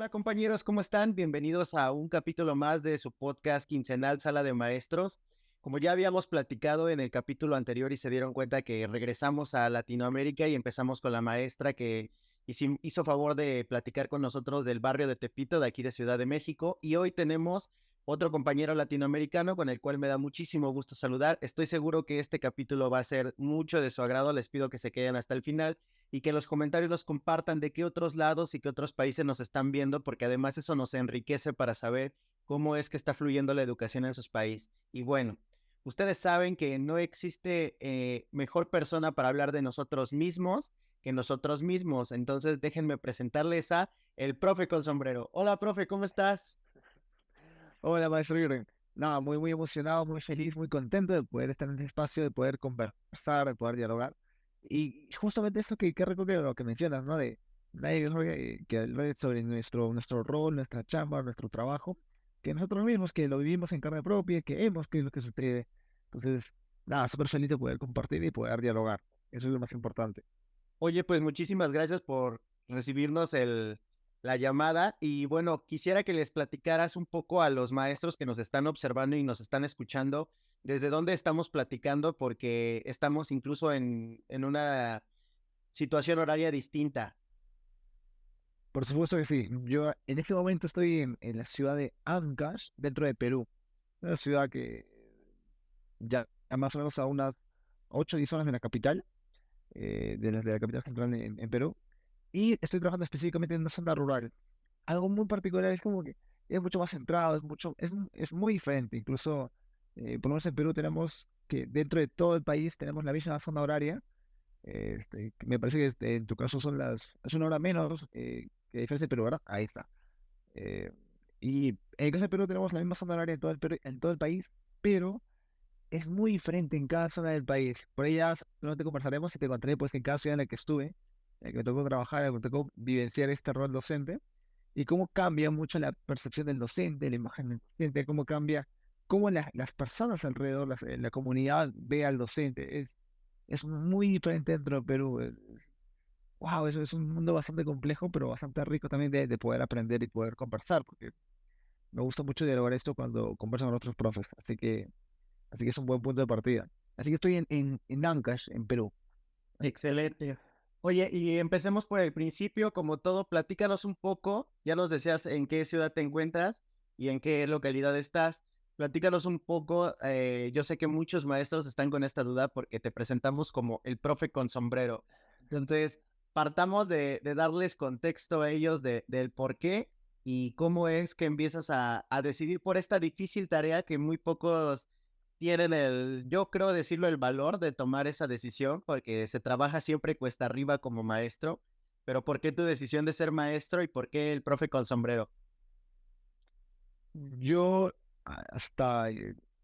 Hola compañeros, ¿cómo están? Bienvenidos a un capítulo más de su podcast quincenal Sala de Maestros. Como ya habíamos platicado en el capítulo anterior y se dieron cuenta que regresamos a Latinoamérica y empezamos con la maestra que hizo favor de platicar con nosotros del barrio de Tepito, de aquí de Ciudad de México. Y hoy tenemos otro compañero latinoamericano con el cual me da muchísimo gusto saludar. Estoy seguro que este capítulo va a ser mucho de su agrado. Les pido que se queden hasta el final y que en los comentarios nos compartan de qué otros lados y qué otros países nos están viendo, porque además eso nos enriquece para saber cómo es que está fluyendo la educación en sus países. Y bueno, ustedes saben que no existe mejor persona para hablar de nosotros mismos que nosotros mismos. Entonces déjenme presentarles a el profe con sombrero. Hola, profe, ¿cómo estás? Hola, maestro Jürgen. Nada, muy emocionado, muy feliz, muy contento de poder estar en este espacio, de poder conversar, de poder dialogar. Y justamente eso que recoge lo que mencionas, ¿no? De nadie que hable sobre nuestro rol, nuestra chamba, nuestro trabajo, que nosotros mismos, que lo vivimos en carne propia, que vemos qué es lo que sucede. Entonces, nada, súper feliz de poder compartir y poder dialogar. Eso es lo más importante. Oye, pues muchísimas gracias por recibirnos la llamada y bueno, quisiera que les platicaras un poco a los maestros que nos están observando y nos están escuchando desde dónde estamos platicando porque estamos incluso en una situación horaria distinta. Por supuesto que sí. Yo en este momento estoy en la ciudad de Ancash, dentro de Perú. Una ciudad que ya más o menos a unas 8 o 10 horas de la capital, de la capital central en Perú, y estoy trabajando específicamente en una zona rural. Algo muy particular es como que es mucho más centrado, es muy diferente. Incluso, por lo menos en Perú tenemos que dentro de todo el país tenemos la misma zona horaria. Que me parece que en tu caso es una hora menos que diferencia de Perú, ¿verdad? Ahí está. Eh, y en el caso de Perú tenemos la misma zona horaria en todo el país, pero es muy diferente en cada zona del país. Por ellas, no te conversaremos y te contaré pues en cada ciudad en la que estuve, en la que me tocó trabajar, en la que me tocó vivenciar este rol docente y cómo cambia mucho la percepción del docente, la imagen del docente, cómo cambia, cómo las personas alrededor, la comunidad ve al docente. Es muy diferente dentro de Perú. Wow, eso es un mundo bastante complejo, pero bastante rico también de poder aprender y poder conversar, porque me gusta mucho dialogar esto cuando converso con otros profes. Así que es un buen punto de partida. Así que estoy en Ancash, en Perú. Excelente. Oye, y empecemos por el principio, como todo, platícanos un poco, ya nos decías en qué ciudad te encuentras y en qué localidad estás. Platícanos un poco, yo sé que muchos maestros están con esta duda porque te presentamos como el profe con sombrero. Entonces, partamos de darles contexto a ellos del por qué y cómo es que empiezas a decidir por esta difícil tarea que muy pocos tienen yo creo decirlo, el valor de tomar esa decisión, porque se trabaja siempre cuesta arriba como maestro, pero ¿por qué tu decisión de ser maestro y por qué el profe con sombrero? Yo, hasta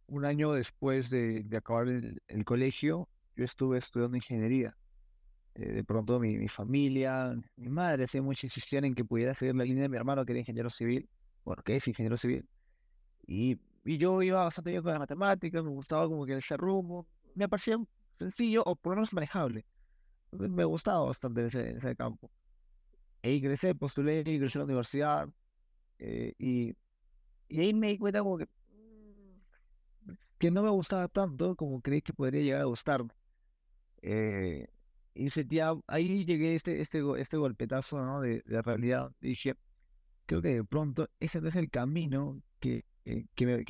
un año después de acabar el colegio, yo estuve estudiando ingeniería. De pronto mi familia, mi madre hacía mucha insistía en que pudiera seguir la línea de mi hermano, que era ingeniero civil, bueno, que es ingeniero civil, y yo iba bastante bien con las matemáticas, me gustaba como que ese rumbo, me parecía sencillo o por lo menos manejable. Entonces, me gustaba bastante ese campo. E ingresé, postulé, ingresé a la universidad, eh, y, y ahí me di cuenta como que no me gustaba tanto como creí que podría llegar a gustarme. Eh, y sentía, ahí llegué a este golpetazo, ¿no? de realidad. Dije, creo que de pronto ese no es el camino que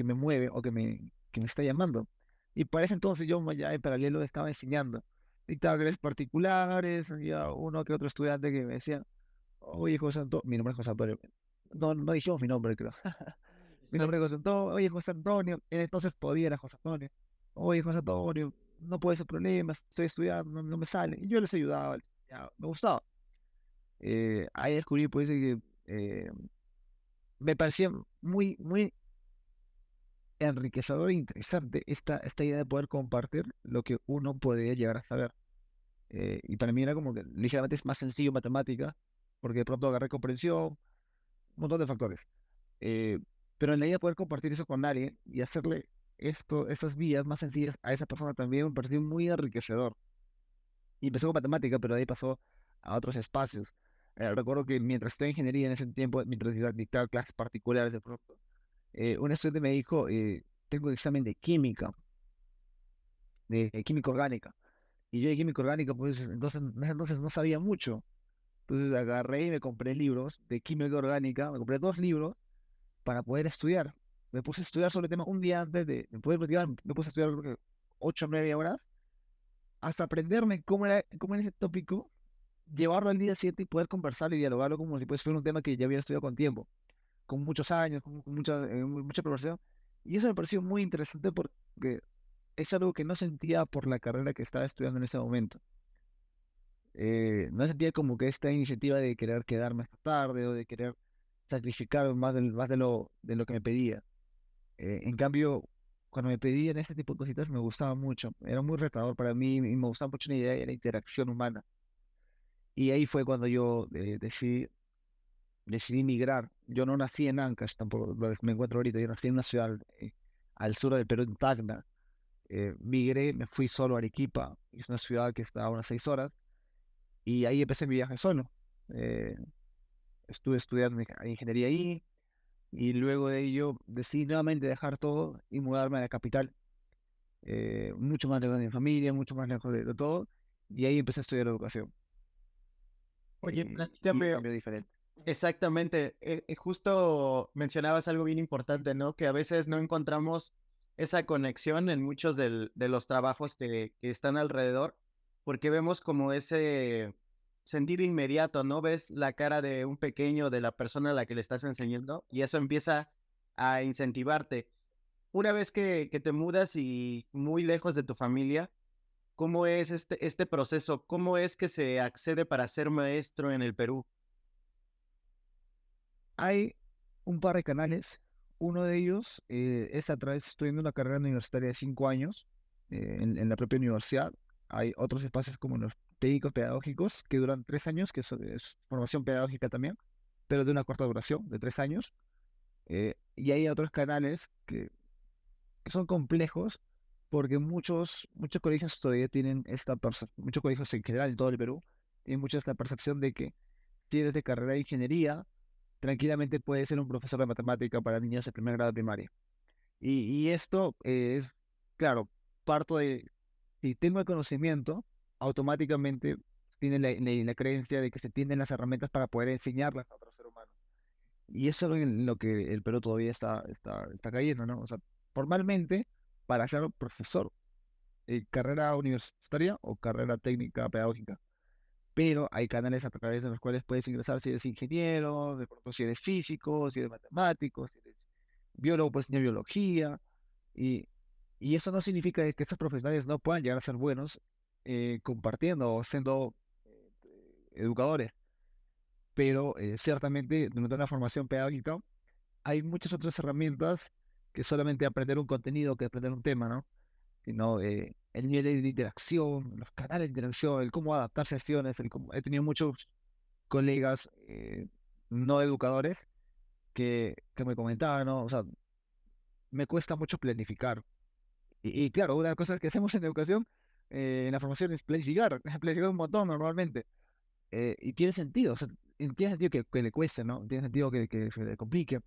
me mueve o que me está llamando. Y para ese entonces yo ya en paralelo estaba enseñando. Dictaba clases particulares, había uno que otro estudiante que me decía, oye, José Antonio, mi nombre es José Antonio. No, no dijimos mi nombre, creo. Mi nombre es José Antonio, oye, José Antonio. En entonces todavía era José Antonio. Oye, José Antonio, no puede ser problema, estoy estudiando, no me sale. Y yo les ayudaba, ya, me gustaba. Ahí descubrí, pues, que me parecía muy enriquecedor e interesante esta idea de poder compartir lo que uno podría llegar a saber. Y para mí era como que ligeramente es más sencillo matemática, porque de pronto agarré comprensión, un montón de factores. Eh, pero en la idea de poder compartir eso con alguien y hacerle estas vías más sencillas a esa persona también me pareció muy enriquecedor. Y empezó con matemática, pero de ahí pasó a otros espacios. recuerdo que mientras estudiaba ingeniería en ese tiempo, mientras dictaba clases particulares de pronto, un estudiante me dijo, tengo un examen de química, de química orgánica. Y yo de química orgánica, pues entonces no sabía mucho. Entonces agarré y me compré libros de química orgánica, me compré 2 libros para poder estudiar. Me puse a estudiar sobre el tema un día antes de poder practicar, me puse a estudiar creo que 8 o 9 horas, hasta aprenderme cómo era ese tópico, llevarlo al día siguiente y poder conversarlo y dialogarlo como si fuera un tema que ya había estudiado con tiempo, con muchos años, con mucha preparación. Y eso me pareció muy interesante porque es algo que no sentía por la carrera que estaba estudiando en ese momento. No sentía como que esta iniciativa de querer quedarme hasta tarde o de querer sacrificar más de lo que me pedía. En cambio, cuando me pedían este tipo de cositas me gustaba mucho. Era muy retador para mí y me gustaba mucho la idea de la interacción humana. Y ahí fue cuando yo decidí migrar. Yo no nací en Ancash, tampoco donde me encuentro ahorita. Yo nací en una ciudad al sur del Perú, en Tacna. Migré, me fui solo a Arequipa, es una ciudad que está a unas 6 horas, y ahí empecé mi viaje solo. Eh, Estuve estudiando ingeniería ahí, y luego de ello decidí nuevamente dejar todo y mudarme a la capital, mucho más lejos de mi familia, mucho más lejos de todo, y ahí empecé a estudiar educación. Oye, Y platícame. cambió diferente. Exactamente, justo mencionabas algo bien importante, ¿no? Que a veces no encontramos esa conexión en muchos de los trabajos que están alrededor, porque vemos como ese sentir inmediato, ¿no? Ves la cara de un pequeño, de la persona a la que le estás enseñando, y eso empieza a incentivarte. Una vez que te mudas y muy lejos de tu familia, ¿cómo es este proceso? ¿Cómo es que se accede para ser maestro en el Perú? Hay un par de canales. Uno de ellos es a través, estoy en una carrera universitaria de 5 años en la propia universidad. Hay otros espacios como los técnicos pedagógicos que duran 3 años, que es formación pedagógica también, pero de una corta duración, de 3 años. Y hay otros canales que son complejos porque muchos colegios todavía tienen esta percepción, muchos colegios en general en todo el Perú, tienen mucho esta percepción de que si eres de carrera de ingeniería, tranquilamente puede ser un profesor de matemática para niños de primer grado de primaria. Y esto es, claro, parto de, si tengo el conocimiento, automáticamente tiene la creencia de que se tienen las herramientas para poder enseñarlas a otro ser humano. Y eso es en lo que el Perú todavía está cayendo, ¿no? O sea, formalmente, para ser profesor, carrera universitaria o carrera técnica pedagógica, pero hay canales a través de los cuales puedes ingresar si eres ingeniero, de pronto si eres físico, si eres matemático, si eres biólogo, puedes enseñar biología, y, y eso no significa que estos profesionales no puedan llegar a ser buenos compartiendo o siendo educadores, pero ciertamente durante una formación pedagógica hay muchas otras herramientas que solamente aprender un contenido, que aprender un tema, ¿no? Sino el nivel de interacción, los canales de interacción, el cómo adaptarse a acciones, he tenido muchos colegas no educadores que me comentaban, ¿no? O sea, me cuesta mucho planificar. Y claro, una de las cosas que hacemos en educación, en la formación, es planificar, planificar un montón normalmente. Y tiene sentido, o sea, y tiene sentido que le cueste, ¿no? Tiene sentido que se le complique.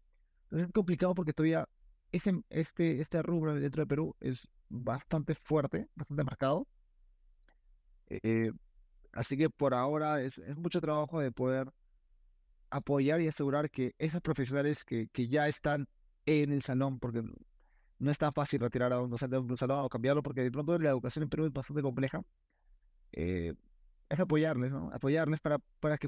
Es complicado porque todavía este rubro dentro de Perú es bastante fuerte, bastante marcado. eh, Así que por ahora es mucho trabajo de poder apoyar y asegurar que esos profesionales que ya están en el salón, porque no es tan fácil retirar a un docente de un salón o cambiarlo, porque de pronto la educación en Perú es bastante compleja, eh, es apoyarles, ¿no? Apoyarles para poder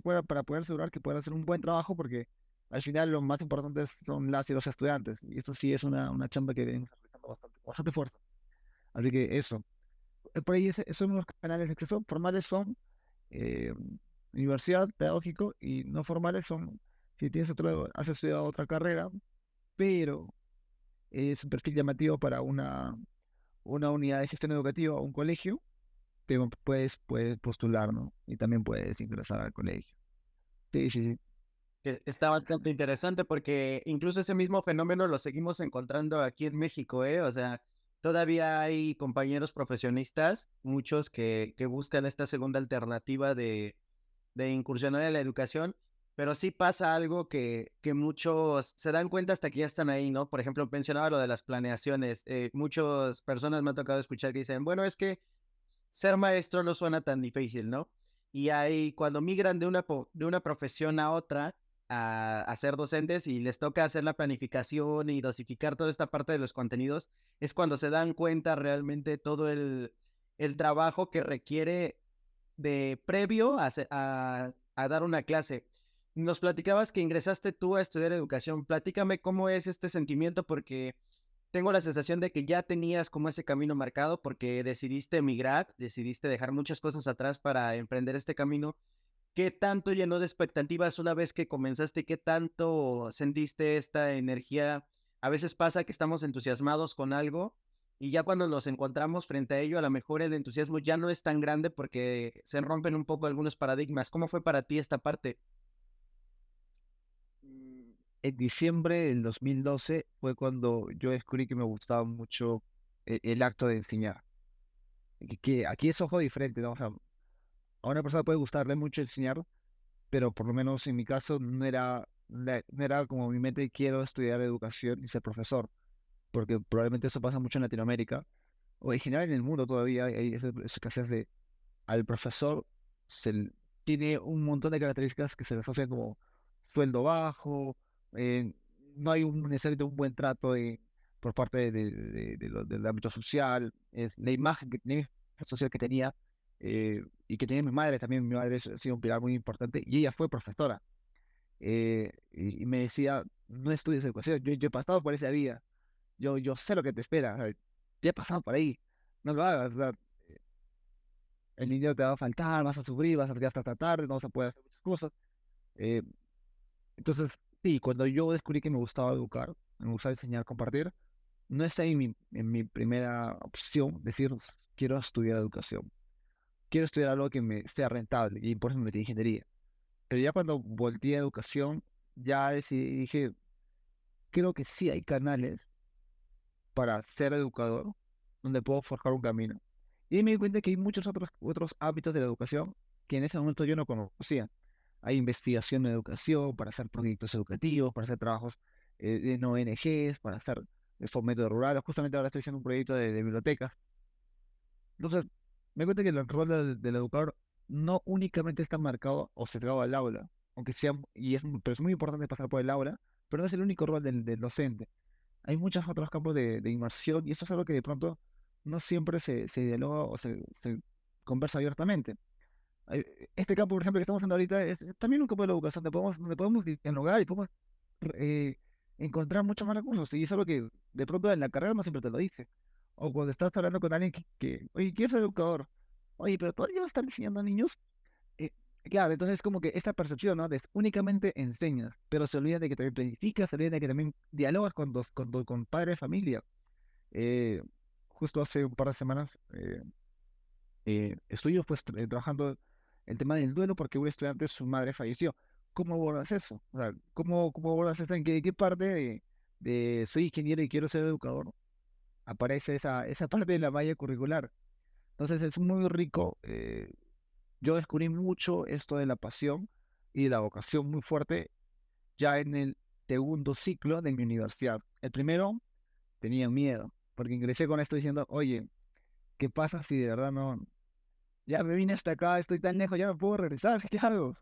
asegurar que puedan hacer un buen trabajo, porque al final lo más importante son las y los estudiantes, y eso sí es una chamba que deben estar realizando bastante fuerza. Así que eso. Por ahí esos son los canales de acceso. Formales son eh, universidad, pedagógico, y no formales son, si has estudiado otra carrera, pero es un perfil llamativo para una unidad de gestión educativa o un colegio, pero puedes postular, ¿no? Y también puedes ingresar al colegio. Sí, sí, sí. Que está bastante interesante porque incluso ese mismo fenómeno lo seguimos encontrando aquí en México, ¿eh? O sea, todavía hay compañeros profesionistas, muchos que buscan esta segunda alternativa de incursionar en la educación, pero sí pasa algo que muchos se dan cuenta hasta que ya están ahí, ¿no? Por ejemplo, mencionaba lo de las planeaciones. Muchas personas me ha tocado escuchar que dicen, bueno, es que ser maestro no suena tan difícil, ¿no? Y ahí cuando migran de una profesión a otra, a ser docentes y les toca hacer la planificación y dosificar toda esta parte de los contenidos, es cuando se dan cuenta realmente todo el trabajo que requiere de previo a dar una clase. Nos platicabas que ingresaste tú a estudiar educación. Platícame cómo es este sentimiento porque tengo la sensación de que ya tenías como ese camino marcado porque decidiste emigrar, decidiste dejar muchas cosas atrás para emprender este camino. ¿Qué tanto llenó de expectativas una vez que comenzaste? ¿Qué tanto sentiste esta energía? A veces pasa que estamos entusiasmados con algo y ya cuando nos encontramos frente a ello, a lo mejor el entusiasmo ya no es tan grande porque se rompen un poco algunos paradigmas. ¿Cómo fue para ti esta parte? En diciembre del 2012 fue cuando yo descubrí que me gustaba mucho el acto de enseñar. Que aquí es ojo diferente, ¿no? O sea, a una persona puede gustarle mucho enseñar, pero por lo menos en mi caso no era como mi mente, quiero estudiar educación y ser profesor, porque probablemente eso pasa mucho en Latinoamérica, o en general en el mundo todavía hay esa escasez de, al profesor se l- tiene un montón de características que se le asocian como sueldo bajo, eh, no hay necesariamente un buen trato por parte del ámbito social, es la imagen social que tenía y que tenía mi madre también. Mi madre ha sido un pilar muy importante y ella fue profesora y me decía, no estudies educación, yo he pasado por esa vía, yo sé lo que te espera, o sea, ya he pasado por ahí, no lo hagas, o sea, el dinero te va a faltar, vas a sufrir, vas a quedar hasta tarde, no vas a poder hacer muchas cosas. Eh, entonces, sí, cuando yo descubrí que me gustaba educar, me gustaba enseñar, compartir, no está en mi primera opción decir, quiero estudiar educación, quiero estudiar algo que me sea rentable, y por eso me metí en ingeniería. Pero ya cuando volteé a educación, ya decidí, dije, creo que sí hay canales para ser educador donde puedo forjar un camino. Y me di cuenta que hay muchos otros ámbitos de la educación que en ese momento yo no conocía. Hay investigación en educación para hacer proyectos educativos, para hacer trabajos en ONGs, para hacer fomento rural. Justamente ahora estoy haciendo un proyecto de bibliotecas. Entonces, me di cuenta que el rol del educador no únicamente está marcado o centrado al aula, aunque sea, pero es muy importante pasar por el aula, pero no es el único rol del docente. Hay muchos otros campos de inmersión y eso es algo que de pronto no siempre se dialoga o se conversa abiertamente. Este campo, por ejemplo, que estamos haciendo ahorita es también un campo de la educación donde podemos dialogar y podemos eh, encontrar muchos más recursos. Y es algo que de pronto en la carrera no siempre te lo dice. O cuando estás hablando con alguien oye, quiero ser educador. Oye, pero todavía vas a estar enseñando a niños. Eh, claro, entonces es como que esta percepción, ¿no? De únicamente enseñas, pero se olvida de que también planificas, se olvida de que también dialogas con padre de familia. Eh, Justo hace un par de semanas estuve pues trabajando el tema del duelo porque un estudiante, su madre falleció. ¿Cómo abordas eso? O sea, cómo abordas eso? ¿En qué parte de soy ingeniero y quiero ser educador aparece esa parte de la malla curricular? Entonces es muy rico. Yo descubrí mucho esto de la pasión y de la vocación muy fuerte ya en el segundo ciclo de mi universidad. El primero tenía miedo, porque ingresé con esto diciendo, oye, ¿qué pasa si de verdad no? Ya me vine hasta acá, estoy tan lejos, ya no puedo regresar, ¿qué hago?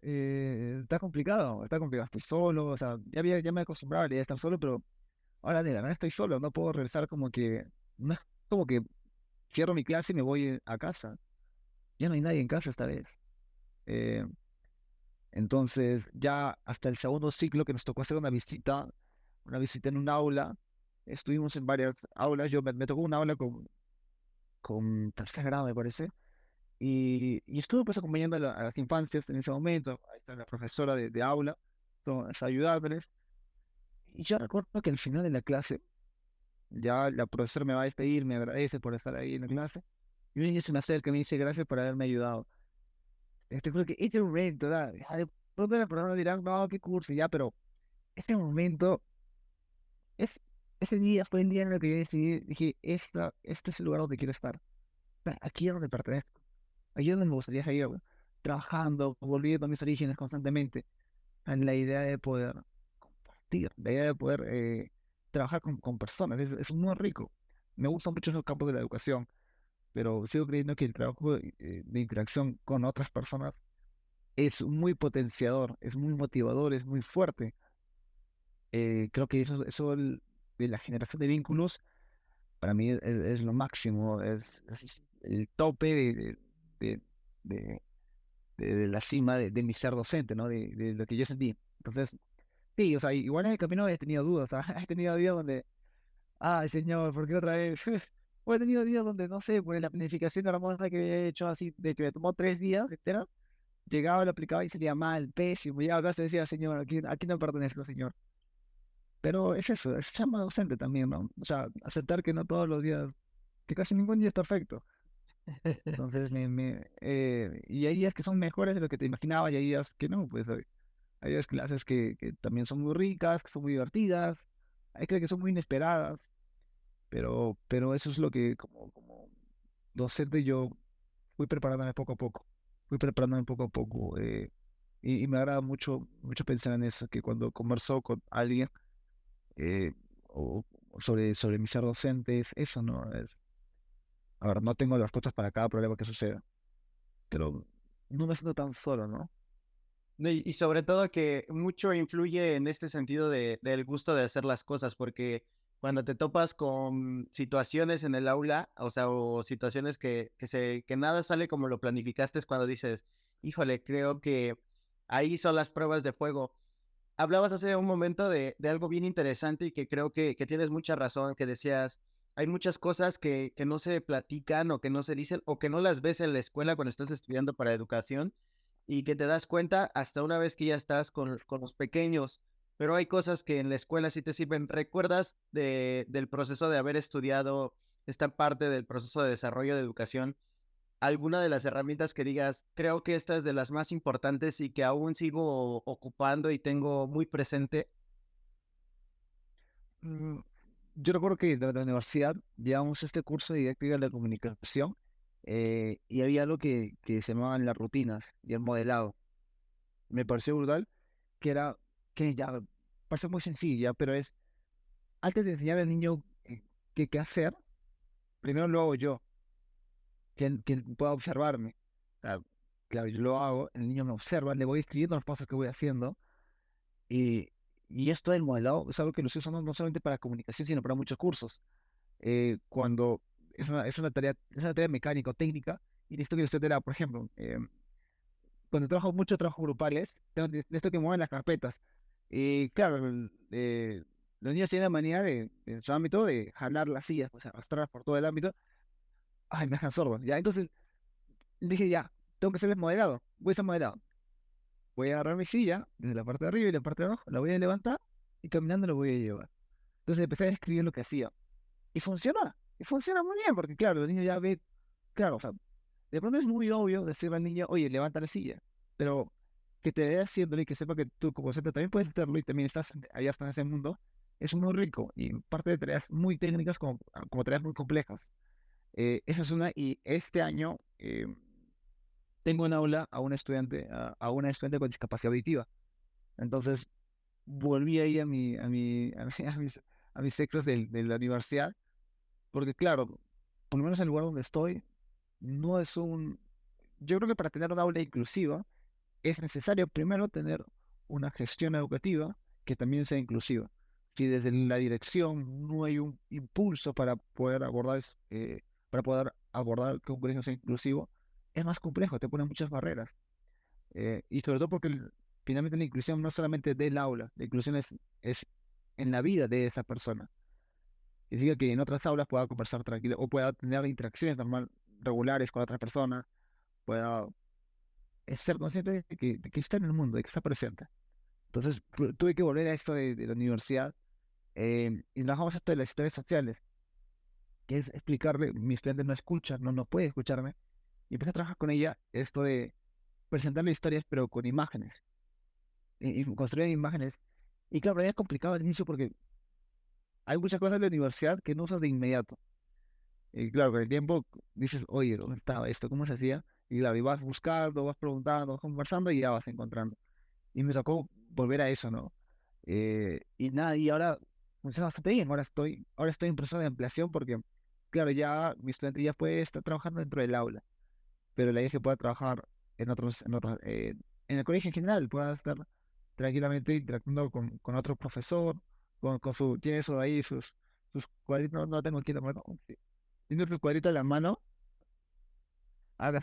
Está complicado, estoy solo, o sea, ya me acostumbraba a estar solo, pero ahora de la nada estoy solo, no puedo regresar como que, no es como que cierro mi clase y me voy a casa, ya no hay nadie en casa esta vez. Eh, Entonces, ya hasta el segundo ciclo que nos tocó hacer una visita en un aula, estuvimos en varias aulas, me tocó un aula con tercer grado, me parece, y estuve pues acompañando a las infancias en ese momento, ahí está la profesora de aula, todos ayudándoles, y yo recuerdo que al final de la clase, ya la profesora me va a despedir, me agradece por estar ahí en la clase, y un niño se me acerca y me dice gracias por haberme ayudado. Creo que este momento, ya de pronto la persona dirá, no, qué curso, ya, pero este momento, es, ese día fue el día en el que yo decidí, dije, este es el lugar donde quiero estar. Aquí es donde pertenezco, aquí es donde me gustaría ir, güey. trabajando, volviendo a mis orígenes constantemente, en la idea de poder compartir, la idea de poder trabajar con personas, es muy rico. Me gustan mucho esos campos de la educación, pero sigo creyendo que el trabajo de interacción con otras personas es muy potenciador, es muy motivador, es muy fuerte. Creo que de la generación de vínculos, para mí es lo máximo, es el tope de, de, de la cima de mi ser docente, ¿no? De lo que yo sentí. Entonces, sí, o sea, igual en el camino he tenido dudas, ¿ah? He tenido días donde, ay, señor, ¿por qué otra vez? O he tenido días donde, no sé, pues la planificación hermosa que había hecho así, de que me tomó 3 días, etcétera, llegaba, lo aplicaba y salía mal, pésimo. Llegaba a casa y decía, señor, aquí no pertenezco, señor. Pero es eso, es chamba docente también, ¿no? O sea, aceptar que no todos los días, que casi ningún día es perfecto. Entonces, y hay días que son mejores de lo que te imaginaba y hay días que no, pues hay días clases que también son muy ricas, que son muy divertidas, hay que son muy inesperadas, pero eso es lo que como docente yo fui preparándome poco a poco, fui preparándome poco a poco, y me agrada mucho, mucho pensar en eso, que cuando converso con alguien eh, o sobre mi ser docente, es eso, ¿no? A ver, no tengo las respuestas para cada problema que suceda, pero no me siento tan solo, ¿no? No, y sobre todo que mucho influye en este sentido del gusto de hacer las cosas, porque cuando te topas con situaciones en el aula, o sea, o situaciones que nada sale como lo planificaste, es cuando dices, híjole, creo que ahí son las pruebas de fuego. Hablabas hace un momento de algo bien interesante y que creo que tienes mucha razón, que decías, hay muchas cosas que no se platican o que no se dicen o que no las ves en la escuela cuando estás estudiando para educación y que te das cuenta hasta una vez que ya estás con los pequeños, pero hay cosas que en la escuela sí te sirven. ¿Recuerdas del proceso de haber estudiado esta parte del proceso de desarrollo de educación? ¿Alguna de las herramientas que digas, creo que esta es de las más importantes y que aún sigo ocupando y tengo muy presente? Mm, Yo recuerdo que de la universidad llevamos este curso de didáctica de la comunicación, y había algo que se llamaban las rutinas y el modelado. Me pareció brutal, que era, que ya parece muy sencilla, pero es, antes de enseñar al niño qué hacer, primero lo hago yo, que pueda observarme. O sea, claro, yo lo hago, el niño me observa, le voy escribiendo los pasos que voy haciendo, y, y esto del modelado es algo que lo estoy usando no solamente para comunicación, sino para muchos cursos. Cuando es una tarea mecánica o técnica, y necesito que usted te la, por ejemplo, cuando trabajo mucho trabajo grupales, necesito que muevan las carpetas. Y claro, los niños tienen la manía en su ámbito de jalar las sillas, pues arrastrarlas por todo el ámbito. Ay, me dejan sordo. Ya, entonces dije, ya, tengo que ser moderado. Voy a ser moderado. Voy a agarrar mi silla desde la parte de arriba y la parte de abajo, la voy a levantar y caminando lo voy a llevar. Entonces empecé a describir lo que hacía. Y funciona muy bien, porque claro, el niño ya ve, claro, o sea, de pronto es muy obvio decirle al niño, oye, levanta la silla, pero que te vea haciéndolo y que sepa que tú como docente también puedes hacerlo y también estás abierto en ese mundo, es muy rico y parte de tareas muy técnicas como tareas muy complejas. Esa es una, y este año tengo en aula a una estudiante con discapacidad auditiva. Entonces volví ahí a mis textos de la universidad, porque claro, por lo menos en el lugar donde estoy, no es un... Yo creo que para tener una aula inclusiva es necesario primero tener una gestión educativa que también sea inclusiva. Si desde la dirección no hay un impulso para poder abordar que un colegio sea inclusivo, es más complejo, te ponen muchas barreras. Y sobre todo porque finalmente la inclusión no es solamente del aula, la inclusión es en la vida de esa persona. Y diga que en otras aulas pueda conversar tranquilo o pueda tener interacciones regulares con otras personas, pueda ser consciente de que está en el mundo, de que está presente. Entonces tuve que volver a esto de la universidad, y trabajamos esto de las historias sociales, que es explicarle, mi estudiante no escucha, no puede escucharme, y empecé a trabajar con ella esto de presentarle historias pero con imágenes, y construir imágenes. Y claro, era complicado al inicio porque hay muchas cosas en la universidad que no usas de inmediato. Y claro, con el tiempo dices, oye, ¿dónde estaba esto? ¿Cómo se hacía? Y y vas buscando, vas preguntando, vas conversando y ya vas encontrando. Y me tocó volver a eso, ¿no? Y nada, y ahora funciona bastante bien. Ahora estoy en proceso de ampliación porque, claro, ya mi estudiante ya puede estar trabajando dentro del aula, pero la idea es que pueda trabajar en el colegio en general, pueda estar tranquilamente interactuando con otro profesor, tiene eso ahí, sus cuadritos, no tengo aquí la mano, sí. Tiene su cuadrito en la mano, acá,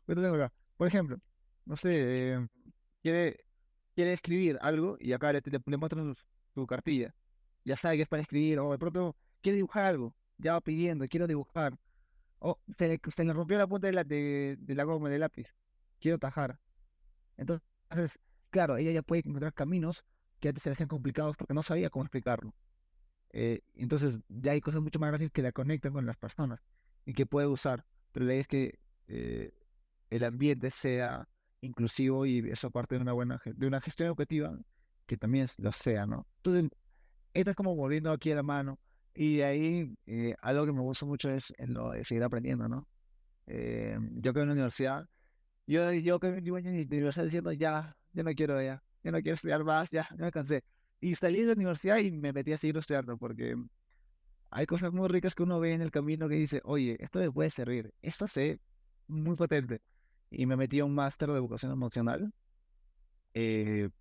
yo lo tengo acá. Por ejemplo, no sé, quiere, quiere escribir algo y acá le muestran su cartilla. Ya sabe que es para escribir, o de pronto quiere dibujar algo, ya va pidiendo, quiero dibujar. O se le rompió la punta de la goma del lápiz, quiero tajar. Entonces, claro, ella ya puede encontrar caminos que antes se le hacían complicados porque no sabía cómo explicarlo. Entonces, ya hay cosas mucho más gráficas que la conectan con las personas y que puede usar. Pero la idea es que eh, el ambiente sea inclusivo y eso parte de de una gestión educativa que también lo sea, ¿no? Entonces, esta es como volviendo aquí a la mano. Y de ahí, algo que me gusta mucho es en lo de seguir aprendiendo, ¿no? Yo que en la universidad, yo que llevo años en la universidad diciendo, ya no quiero estudiar más, ya me cansé. Y salí de la universidad y me metí a seguir estudiando, porque hay cosas muy ricas que uno ve en el camino que dice, oye, esto me puede servir, esto sé, muy potente. Y me metí a un máster de educación emocional,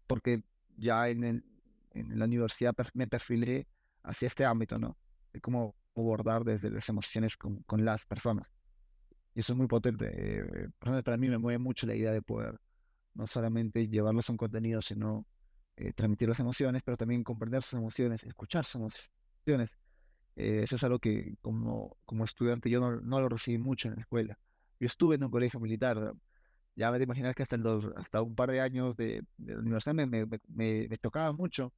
porque ya en la universidad me perfilé hacia este ámbito, ¿no? De cómo abordar desde las emociones con las personas. Y eso es muy potente. Por ejemplo, para mí me mueve mucho la idea de poder no solamente llevarlos a un contenido, sino transmitir las emociones, pero también comprender sus emociones, escuchar sus emociones. Eso es algo que como estudiante yo no lo recibí mucho en la escuela. Yo estuve en un colegio militar, ¿no? Ya me te imaginas que hasta un par de años de la universidad me tocaba mucho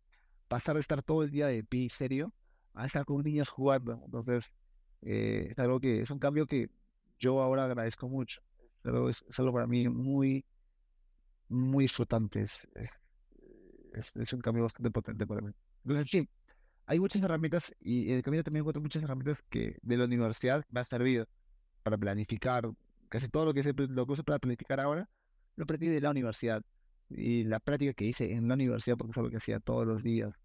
pasar de estar todo el día de pie serio a estar con niños jugando. Entonces, es algo que es un cambio que yo ahora agradezco mucho. Pero es algo para mí muy disfrutante. Es un cambio bastante potente para mí. Entonces, sí, hay muchas herramientas y en el camino también encuentro muchas herramientas que de la universidad me han servido para planificar. Casi todo lo que uso para planificar ahora lo aprendí de la universidad. Y la práctica que hice en la universidad, porque es algo que hacía todos los días,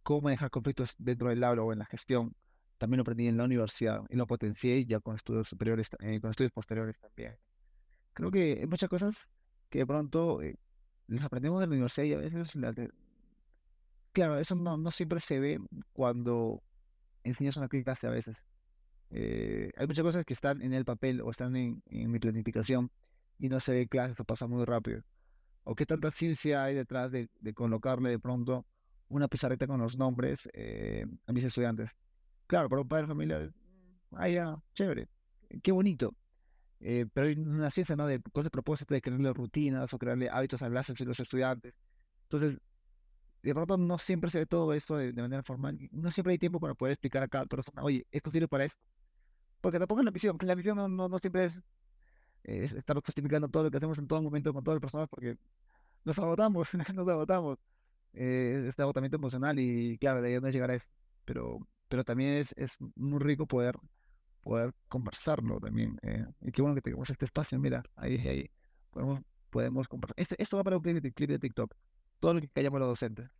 cómo manejar conflictos dentro del aula o en la gestión, también lo aprendí en la universidad y lo potencié ya con estudios superiores, con estudios posteriores también. Creo que hay muchas cosas que de pronto las aprendemos en la universidad y a veces, claro, eso no siempre se ve cuando enseñas una clase a veces. Hay muchas cosas que están en el papel o están en mi planificación y no se ve clases o pasa muy rápido. O qué tanta ciencia hay detrás de colocarle de pronto una pizarrita con los nombres a mis estudiantes. Claro, para un padre de familia, ya, chévere, qué bonito. Pero hay una ciencia, ¿no? Con el propósito de crearle rutinas o crearle hábitos a los estudiantes. Entonces, de pronto no siempre se ve todo esto de manera formal. No siempre hay tiempo para poder explicar a cada persona, oye, esto sirve para esto. Porque tampoco es la misión no siempre es estar justificando todo lo que hacemos en todo momento con todas las personas, porque nos agotamos, nos agotamos. Este agotamiento emocional y claro, la idea no es llegar a eso. Pero también es muy rico poder conversarlo también. Y qué bueno que tengamos este espacio, mira, ahí podemos, podemos conversar. Esto va para un clip de TikTok. Todo lo que callamos los docentes.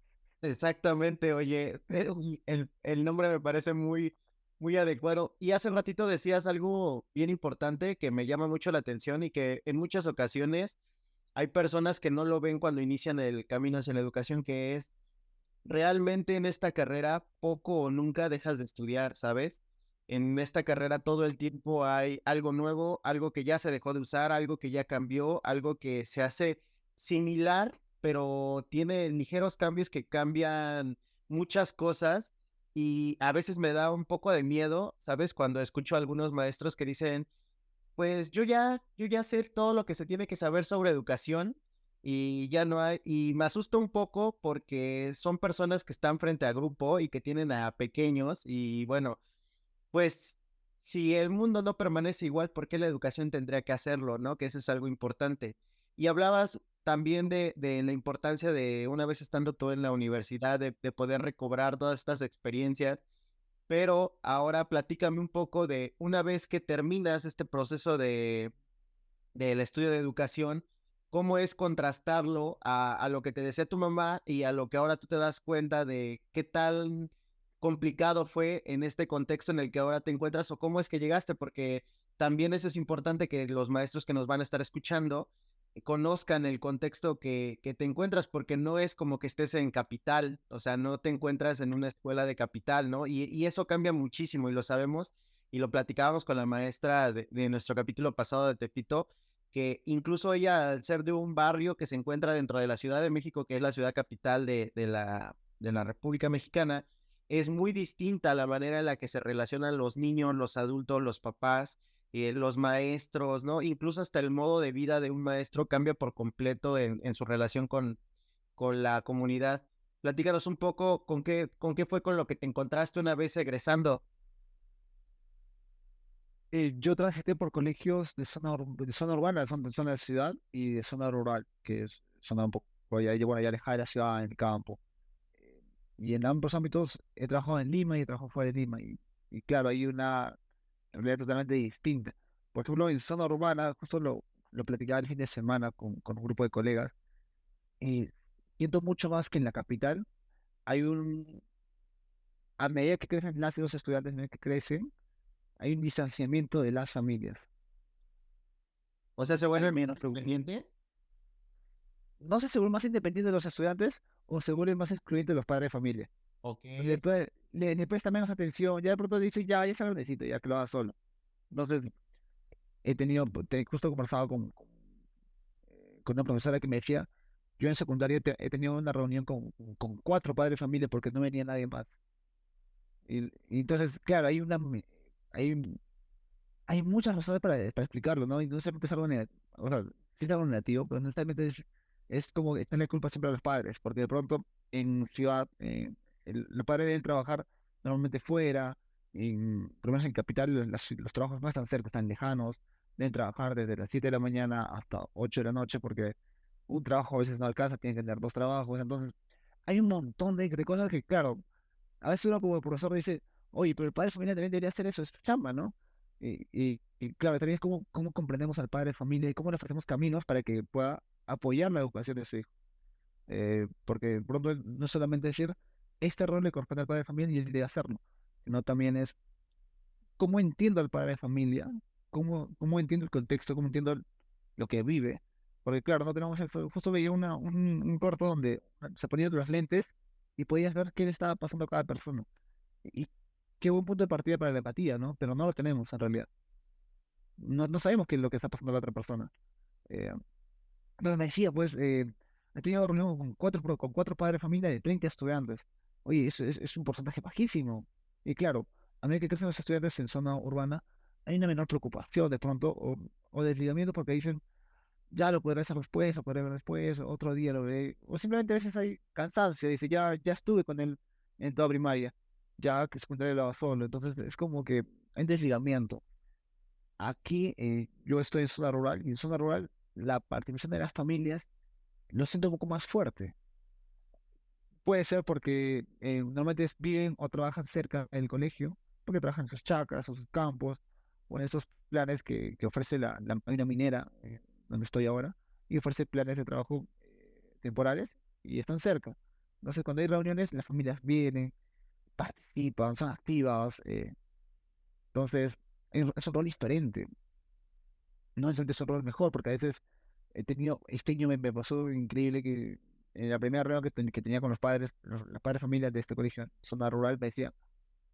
Exactamente, oye, el nombre me parece muy adecuado. Y hace ratito decías algo bien importante que me llama mucho la atención y que en muchas ocasiones hay personas que no lo ven cuando inician el camino hacia la educación, que es realmente en esta carrera poco o nunca dejas de estudiar, ¿sabes? En esta carrera todo el tiempo hay algo nuevo, algo que ya se dejó de usar, algo que ya cambió, algo que se hace similar, pero tiene ligeros cambios que cambian muchas cosas y a veces me da un poco de miedo, ¿sabes? Cuando escucho a algunos maestros que dicen, pues yo ya sé todo lo que se tiene que saber sobre educación y ya no hay, y me asusta un poco porque son personas que están frente a grupo y que tienen a pequeños y bueno, pues si el mundo no permanece igual, ¿por qué la educación tendría que hacerlo, no? Que eso es algo importante. Y hablabas también de la importancia de una vez estando tú en la universidad, de poder recobrar todas estas experiencias, pero ahora platícame un poco de una vez que terminas este proceso del estudio de educación, cómo es contrastarlo a lo que te decía tu mamá y a lo que ahora tú te das cuenta de qué tan complicado fue en este contexto en el que ahora te encuentras o cómo es que llegaste, porque también eso es importante que los maestros que nos van a estar escuchando conozcan el contexto que te encuentras, porque no es como que estés en capital, o sea, no te encuentras en una escuela de capital, ¿no? Y eso cambia muchísimo y lo sabemos y lo platicábamos con la maestra de nuestro capítulo pasado de Tepito, que incluso ella, al ser de un barrio que se encuentra dentro de la Ciudad de México, que es la ciudad capital de la República Mexicana, es muy distinta la manera en la que se relacionan los niños, los adultos, los papás, los maestros, ¿no? Incluso hasta el modo de vida de un maestro cambia por completo en su relación con la comunidad. Platícanos un poco con qué fue con lo que te encontraste una vez egresando. Yo transité por colegios de zona urbana, de zona de ciudad y de zona rural, que es zona un poco bueno, ya alejada de la ciudad, en el campo. Y en ambos ámbitos he trabajado en Lima y he trabajado fuera de Lima. Y claro, hay una realidad totalmente distinta. Por ejemplo, en zona urbana, justo lo platicaba el fin de semana con un grupo de colegas, y siento mucho más que en la capital. Hay a medida que crecen los estudiantes, a medida que crecen, hay un distanciamiento de las familias. O sea, se Al vuelven más menos, independientes. no sé si se vuelve más independiente de los estudiantes o se vuelve más excluyente de los padres de familia. Ok. Le presta menos atención, ya de pronto dice, ya se lo necesito, ya que lo haga solo. Entonces, justo conversado con una profesora que me decía, yo en secundaria he tenido una reunión con cuatro padres de familia porque no venía nadie más. Y entonces, claro, hay, hay muchas razones para explicarlo, ¿no? Y no necesariamente es algo negativo, o sea, sí es algo negativo, pero no necesariamente es como echarle culpa siempre a los padres, porque de pronto en ciudad, los padres deben trabajar normalmente fuera, por lo menos en capital los trabajos no están cerca, están lejanos, deben trabajar desde las 7 de la mañana hasta 8 de la noche, porque un trabajo a veces no alcanza, tienen que tener dos trabajos, entonces hay un montón de cosas que, claro, a veces uno como profesor dice, oye, pero el padre de familia también debería hacer eso, es su chamba, ¿no? Y claro, también es cómo comprendemos al padre de familia y cómo le ofrecemos caminos para que pueda apoyar la educación de su hijo. Porque de pronto no es solamente decir, este rol le corresponde al padre de familia y él debe hacerlo, sino también es cómo entiendo al padre de familia, cómo entiendo el contexto, cómo entiendo lo que vive. Porque claro, no tenemos eso. Justo veía un corto donde se ponían las lentes y podías ver qué le estaba pasando a cada persona. Y qué buen punto de partida para la empatía, ¿no? Pero no lo tenemos en realidad. No sabemos qué es lo que está pasando a la otra persona. Eh, entonces me decía, pues, he tenido reunión con cuatro padres de familia de 30 estudiantes. Oye, eso es un porcentaje bajísimo. Y claro, a medida que crecen los estudiantes en zona urbana, hay una menor preocupación de pronto o desligamiento porque dicen, ya lo podré hacer después, lo podré ver después, otro día lo veré. O simplemente a veces hay cansancio, dice, ya estuve con él en toda primaria, ya que secundaria lo hago solo. Entonces es como que hay desligamiento. Aquí yo estoy en zona rural y en zona rural la participación de las familias lo siento un poco más fuerte. Puede ser porque normalmente viven o trabajan cerca del colegio, porque trabajan en sus chacras o sus campos, o en esos planes que ofrece la mina minera, donde estoy ahora, y ofrece planes de trabajo temporales y están cerca. Entonces, cuando hay reuniones, las familias vienen, participan, son activas. Entonces, es un rol diferente. No es un rol mejor, porque a veces este año me pasó increíble que en la primera reunión que tenía con los padres, los padres de familia de este colegio, zona rural, me decía,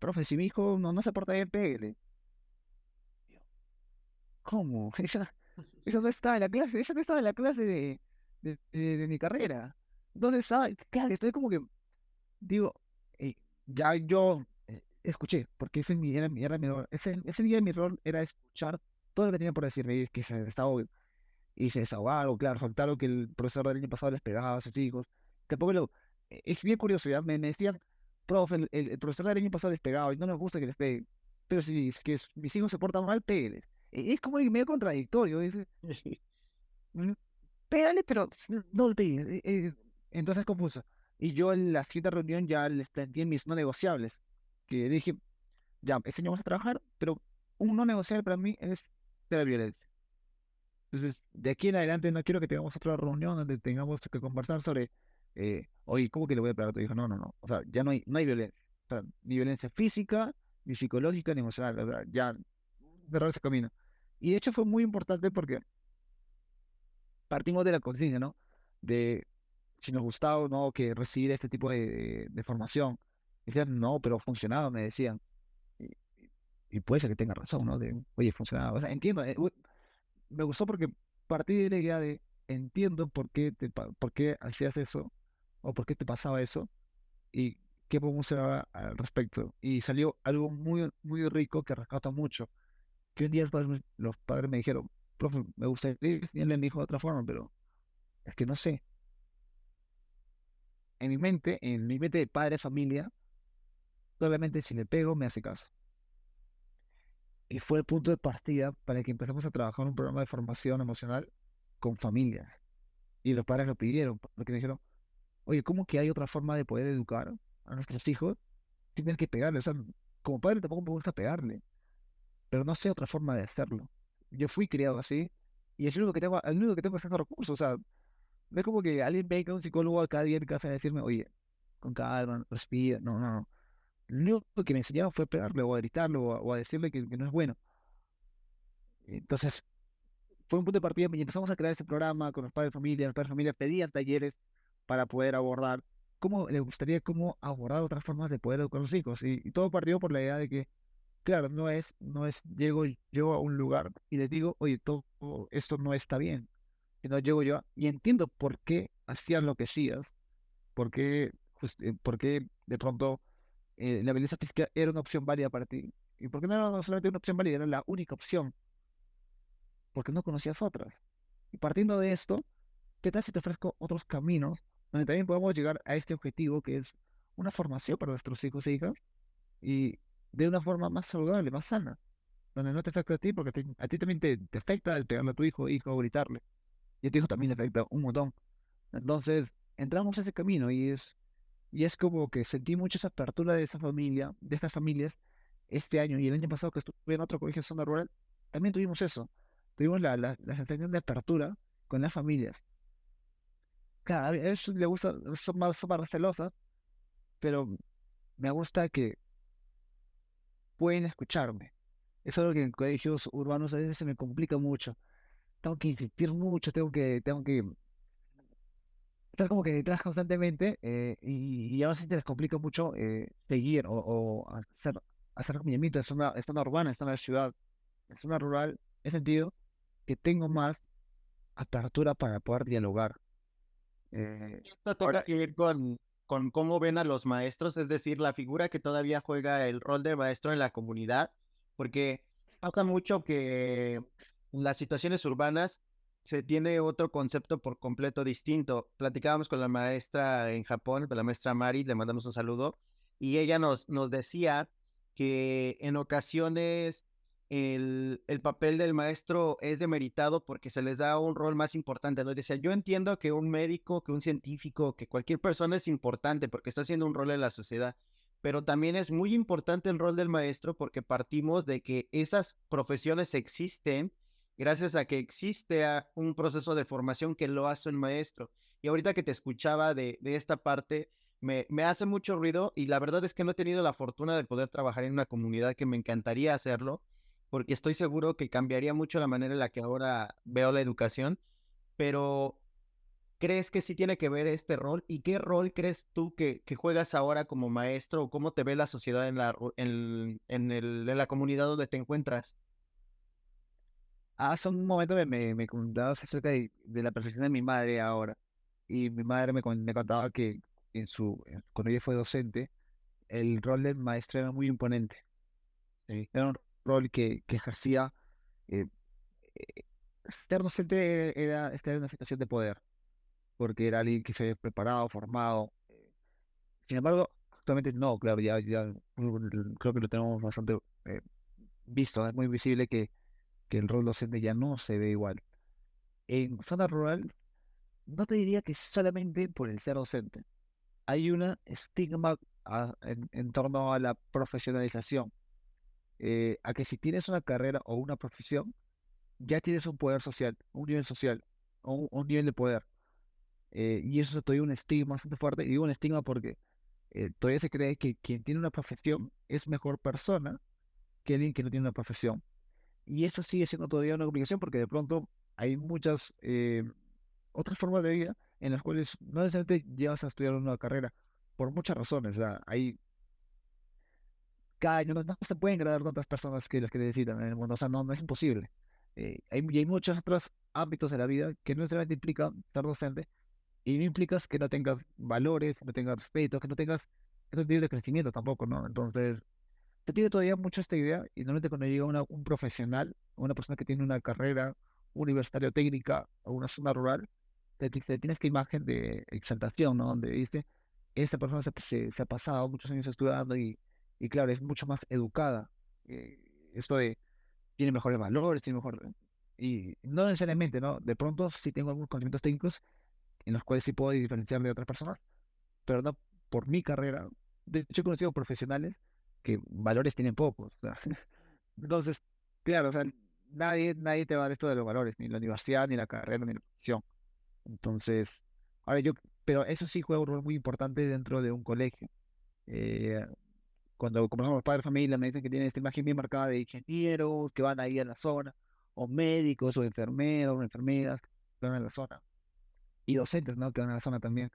profe, si mi hijo no se porta bien, pégale. Yo, ¿cómo? Eso no estaba en la clase, eso no estaba en la clase de mi carrera. ¿Dónde estaba? Claro, estoy como que, digo, eh, ya yo escuché, porque era mi rol. Ese día mi rol era escuchar todo lo que tenía por decirme, y que se desahogó y se desahogaron, claro, soltaron que el profesor del año pasado les pegaba a sus hijos. Tampoco es bien curioso, ya me decían, profe, el profesor del año pasado les pegaba y no nos gusta que les peguen, pero si es que mis hijos se portan mal, pégueles. Es como medio contradictorio, dice, "Mm, pégale, pero no le pegues". Entonces confuso. Y yo en la siguiente reunión ya les planteé mis no negociables, que dije, ya, ese año vamos a trabajar, pero un no negociable para mí es la violencia. Entonces, de aquí en adelante no quiero que tengamos otra reunión donde tengamos que conversar sobre, oye, ¿cómo que le voy a pegar a tu hijo? No, no, no. O sea, ya no hay violencia. O sea, ni violencia física, ni psicológica, ni emocional. O sea, ya cerrar ese camino. Y de hecho fue muy importante porque partimos de la conciencia, ¿no? De si nos gustaba o no que recibir este tipo de formación. Decían, no, pero funcionaba, me decían. Y, y puede ser que tenga razón, ¿no? De, oye, funcionaba. O sea, entiendo. Me gustó porque partí de la idea de, entiendo por qué hacías eso, o por qué te pasaba eso, y qué podemos hacer al respecto. Y salió algo muy, muy rico que rescata mucho. Que un día los padres me dijeron, profe, me gustaría enseñarle a mi hijo de otra forma, pero es que no sé. En mi mente de padre, familia, solamente si le pego, me hace caso. Y fue el punto de partida para que empezamos a trabajar un programa de formación emocional con familias. Y los padres lo pidieron, porque me dijeron, oye, ¿cómo que hay otra forma de poder educar a nuestros hijos sin tener que pegarle? O sea, como padre tampoco me gusta pegarle, pero no sé otra forma de hacerlo. Yo fui criado así y es el único que tengo es esos recursos. O sea, no es como que alguien venga, un psicólogo cada día en casa a decirme, oye, con calma, respira. No, no, no. Lo único que me enseñaron fue pegarle o a gritarle o a decirle que no es bueno. Entonces, fue un punto de partida y empezamos a crear ese programa con los padres de familia pedían talleres para poder abordar cómo les gustaría cómo abordar otras formas de poder educar a los hijos. Y todo partió por la idea de que, claro, no es llego yo a un lugar y les digo, oye, todo esto no está bien, sino llego yo y entiendo por qué hacías lo que hacías, por qué de pronto la violencia física era una opción válida para ti. Y por qué no era no solamente una opción válida, era la única opción, porque no conocías otras. Y partiendo de esto, ¿qué tal si te ofrezco otros caminos donde también podemos llegar a este objetivo que es una formación para nuestros hijos e hijas y de una forma más saludable, más sana, donde no te afecta a ti porque a ti también te afecta el pegarle a tu hijo o gritarle y a tu hijo también le afecta un montón. Entonces, entramos a ese camino y es como que sentí mucho esa apertura de esa familia, de estas familias, este año y el año pasado que estuve en otro colegio de zona rural, también tuvimos eso. Tuvimos la sensación de apertura con las familias. Claro, a ellos les gusta, son más recelosas, pero me gusta que pueden escucharme. Es algo que en colegios urbanos a veces se me complica mucho. Tengo que insistir mucho, tengo que estar como que detrás constantemente y a veces te les complica mucho seguir o hacer acompañamiento en zona urbana, en zona de ciudad, en zona rural. He sentido que tengo más apertura para poder dialogar. Eh, Esto tenga ahora, que ir con cómo ven a los maestros, es decir, la figura que todavía juega el rol de maestro en la comunidad, porque pasa mucho que en las situaciones urbanas se tiene otro concepto por completo distinto. Platicábamos con la maestra en Japón, con la maestra Mari, le mandamos un saludo, y ella nos decía que en ocasiones el papel del maestro es demeritado porque se les da un rol más importante, ¿no? Decía, yo entiendo que un médico, que un científico, que cualquier persona es importante porque está haciendo un rol en la sociedad, pero también es muy importante el rol del maestro porque partimos de que esas profesiones existen gracias a que existe un proceso de formación que lo hace un maestro. Y ahorita que te escuchaba de esta parte, me hace mucho ruido y la verdad es que no he tenido la fortuna de poder trabajar en una comunidad que me encantaría hacerlo porque estoy seguro que cambiaría mucho la manera en la que ahora veo la educación, pero ¿crees que sí tiene que ver este rol? ¿Y qué rol crees tú que juegas ahora como maestro o cómo te ve la sociedad en la comunidad donde te encuentras? hace un momento me contabas acerca de la percepción de mi madre ahora. Y mi madre me contaba que cuando ella fue docente, el rol del maestro era muy imponente. ¿Sí? Era un rol que ejercía. eh, eh, Ser docente era estar en una situación de poder, porque era alguien que se había preparado, formado. Sin embargo, actualmente no, claro, ya creo que lo tenemos bastante eh, visto. Es muy visible que el rol docente ya no se ve igual. En zona rural, no te diría que solamente por el ser docente. Hay una estigma en torno a la profesionalización. A que si tienes una carrera o una profesión, ya tienes un poder social, un nivel social, o un nivel de poder. Y eso es todavía un estigma bastante fuerte. Y digo un estigma porque todavía se cree que quien tiene una profesión es mejor persona que alguien que no tiene una profesión. Y eso sigue siendo todavía una complicación porque de pronto hay muchas otras formas de vida en las cuales no necesariamente llevas a estudiar una carrera por muchas razones. O sea, hay cada año no se pueden graduar tantas personas que las que necesitan en el mundo. O sea, no es imposible. Y hay muchos otros ámbitos de la vida que no necesariamente implican ser docente y no implicas que no tengas valores, que no tengas respeto, que no tengas ese sentido de crecimiento tampoco, ¿no? Entonces, se tiene todavía mucho esta idea y normalmente cuando llega un profesional, una persona que tiene una carrera universitaria o técnica o una zona rural, te tiene esta imagen de exaltación, ¿no? Donde dice, esta persona se ha pasado muchos años estudiando y claro, es mucho más educada. Esto de, tiene mejores valores, tiene mejor... Y no necesariamente, ¿no? De pronto sí tengo algunos conocimientos técnicos en los cuales sí puedo diferenciar de otras personas, pero no por mi carrera. De hecho, he conocido profesionales que valores tienen pocos. O sea, entonces, claro, o sea, nadie te va a dar esto de los valores, ni la universidad, ni la carrera, ni la profesión. Entonces, ahora pero eso sí juega un rol muy importante dentro de un colegio. Eh, Cuando conversamos con los padres de familia, me dicen que tienen esta imagen bien marcada de ingenieros que van ahí a la zona, o médicos, o enfermeros, o enfermeras que van a la zona, y docentes, ¿no? Que van a la zona también.